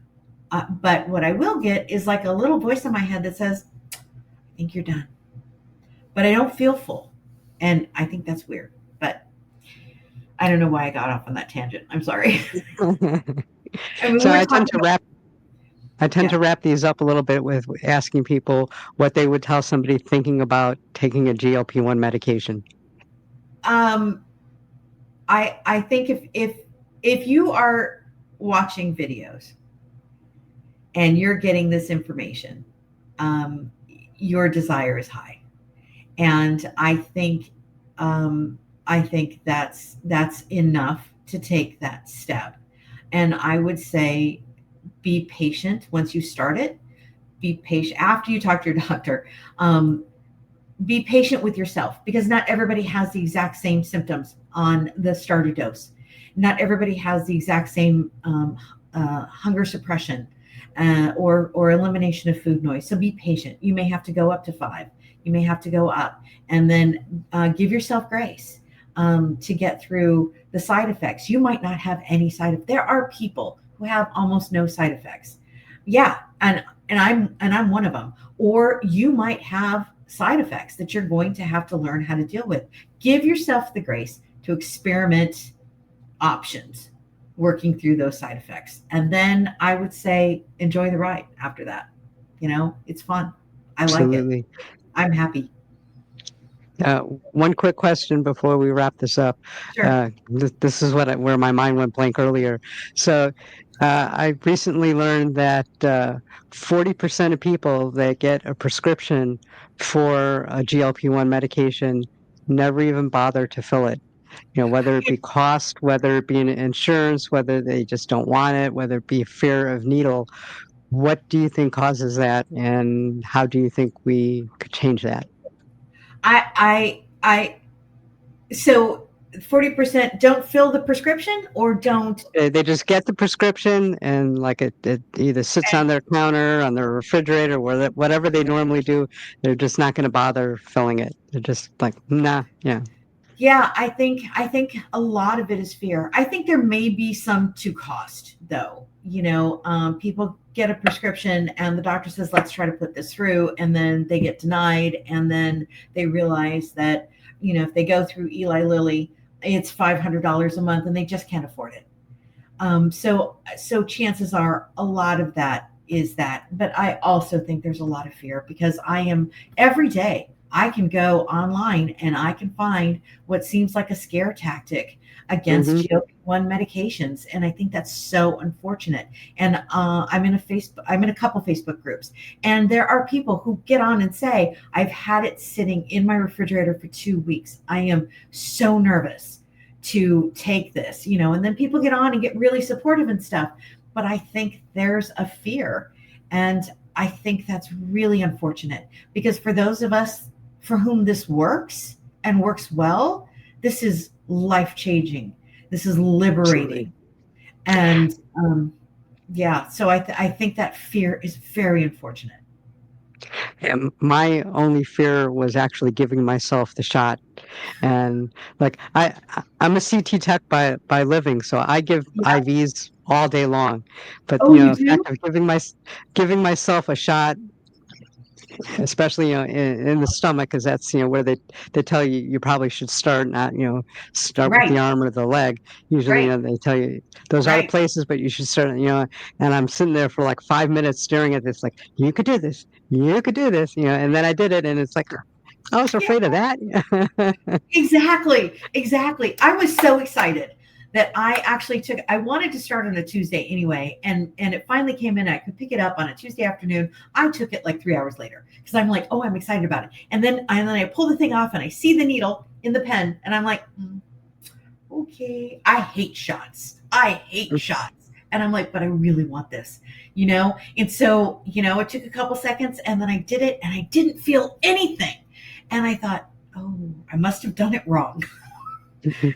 but what I will get is like a little voice in my head that says, "I think you're done," but I don't feel full, and I think that's weird. But I don't know why I got off on that tangent. I'm sorry. I mean, So we're talking about, I tend yeah. to wrap these up a little bit with asking people what they would tell somebody thinking about taking a GLP-1 medication. Um, I think if you are watching videos and you're getting this information, um, your desire is high, and I think that's enough to take that step. And I would say be patient once you start it. Be patient after you talk to your doctor. Um, be patient with yourself because not everybody has the exact same symptoms on the starter dose. Not everybody has the exact same hunger suppression or elimination of food noise. So be patient. You may have to go up to 5. You may have to go up, and then give yourself grace to get through the side effects. You might not have any side effects. There are people who have almost no side effects. Yeah, and I'm one of them. Or you might have side effects that you're going to have to learn how to deal with. Give yourself the grace to experiment options, working through those side effects. And then I would say enjoy the ride after that. It's fun. I like it. Absolutely. I'm happy. Uh, One quick question before we wrap this up. Sure. This is where my mind went blank earlier. So, I recently learned that 40% of people that get a prescription for a GLP-1 medication never even bother to fill it. Whether it be cost, whether it be an insurance, whether they just don't want it, whether it be fear of needle. What do you think causes that, and how do you think we could change that? I so 40% don't fill the prescription or don't. They just get the prescription and like it either sits on their counter, on their refrigerator, whatever they normally do, they're just not going to bother filling it. They're just like, nah, yeah. Yeah, I think a lot of it is fear. I think there may be some to cost though. People get a prescription and the doctor says, "Let's try to put this through," and then they get denied, and then they realize that if they go through Eli Lilly, it's $500 a month, and they just can't afford it. So chances are a lot of that is that, but I also think there's a lot of fear because I am every day I can go online and I can find what seems like a scare tactic against Hmm. GLP-1 medications, and I think that's so unfortunate. And I'm in a couple Facebook groups, and there are people who get on and say, "I've had it sitting in my refrigerator for 2 weeks. I am so nervous to take this," and then people get on and get really supportive and stuff. But I think there's a fear. And I think that's really unfortunate because for those of us for whom this works and works well, this is life changing. This is Absolutely. liberating. And yeah, so I think that fear is very unfortunate. And my only fear was actually giving myself the shot. And like I'm a CT tech by living, so I give Yeah. IVs all day long. But Oh, you the do? fact of giving myself a shot, especially in the stomach, because that's where they tell you you probably should start, not start with the Right, arm or the leg. Usually, right, they tell you those are the right. places, but you should start. And I'm sitting there for like 5 minutes staring at this, like you could do this, you could do this, and then I did it, and it's like I was Yeah. afraid of that. Exactly, exactly. I was so excited that I wanted to start on a Tuesday anyway, and it finally came in. I could pick it up on a Tuesday afternoon. I took it like 3 hours later because I'm like, oh, I'm excited about it. And then I pull the thing off and I see the needle in the pen, and I'm like, okay. I hate shots. I hate shots. And I'm like, but I really want this. And so, it took a couple seconds, and then I did it and I didn't feel anything. And I thought, oh, I must have done it wrong.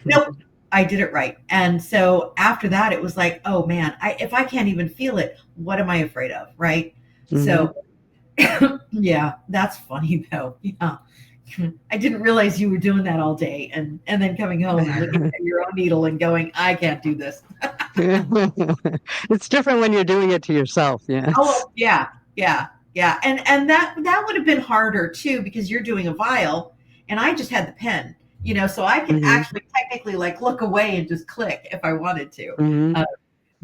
Nope, I did it right. And so after that, it was like, oh man, if I can't even feel it, what am I afraid of? Right. Hmm. So yeah, that's funny though. Yeah. I didn't realize you were doing that all day and then coming home and looking at your own needle and going, I can't do this. It's different when you're doing it to yourself. Yes. Oh, yeah, yeah, yeah. And that would have been harder too because you're doing a vial and I just had the pen. so I can Mhm. actually technically like look away and just click if I wanted to. Mhm. Uh,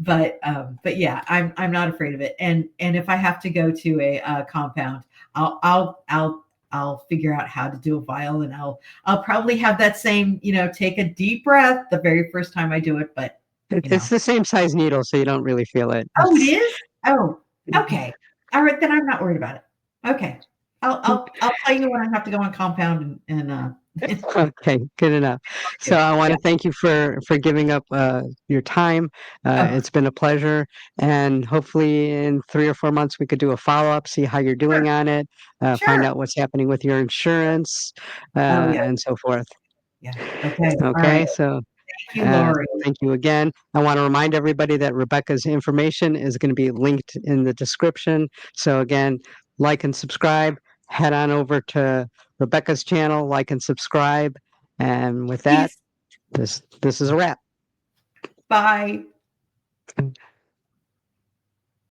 but yeah, I'm not afraid of it. And if I have to go to a compound, I'll figure out how to do a vial, and I'll probably have that same, take a deep breath the very first time I do it. But It you it's know, the same size needle, so you don't really feel it. oh, it It's is. Oh, Mhm. okay. All right, then I'm not worried about it. Okay, I'll tell you when I have to go on compound and Okay, good enough. So I yeah, wanna thank you for giving up, your time. oh, It's been a pleasure, and hopefully in 3 or 4 months, we could do a follow-up, see how you're sure, doing on it, find sure. out what's happening with your insurance, Oh yeah, and so forth. yeah. Okay, all right. Okay, so Thank you, Lori. thank you again. I want to remind everybody that Rebecca's information is going to be linked in the description. So again, like and subscribe. Head on over to Rebecca's channel, like and subscribe. And with that, Please, this is a wrap. bye.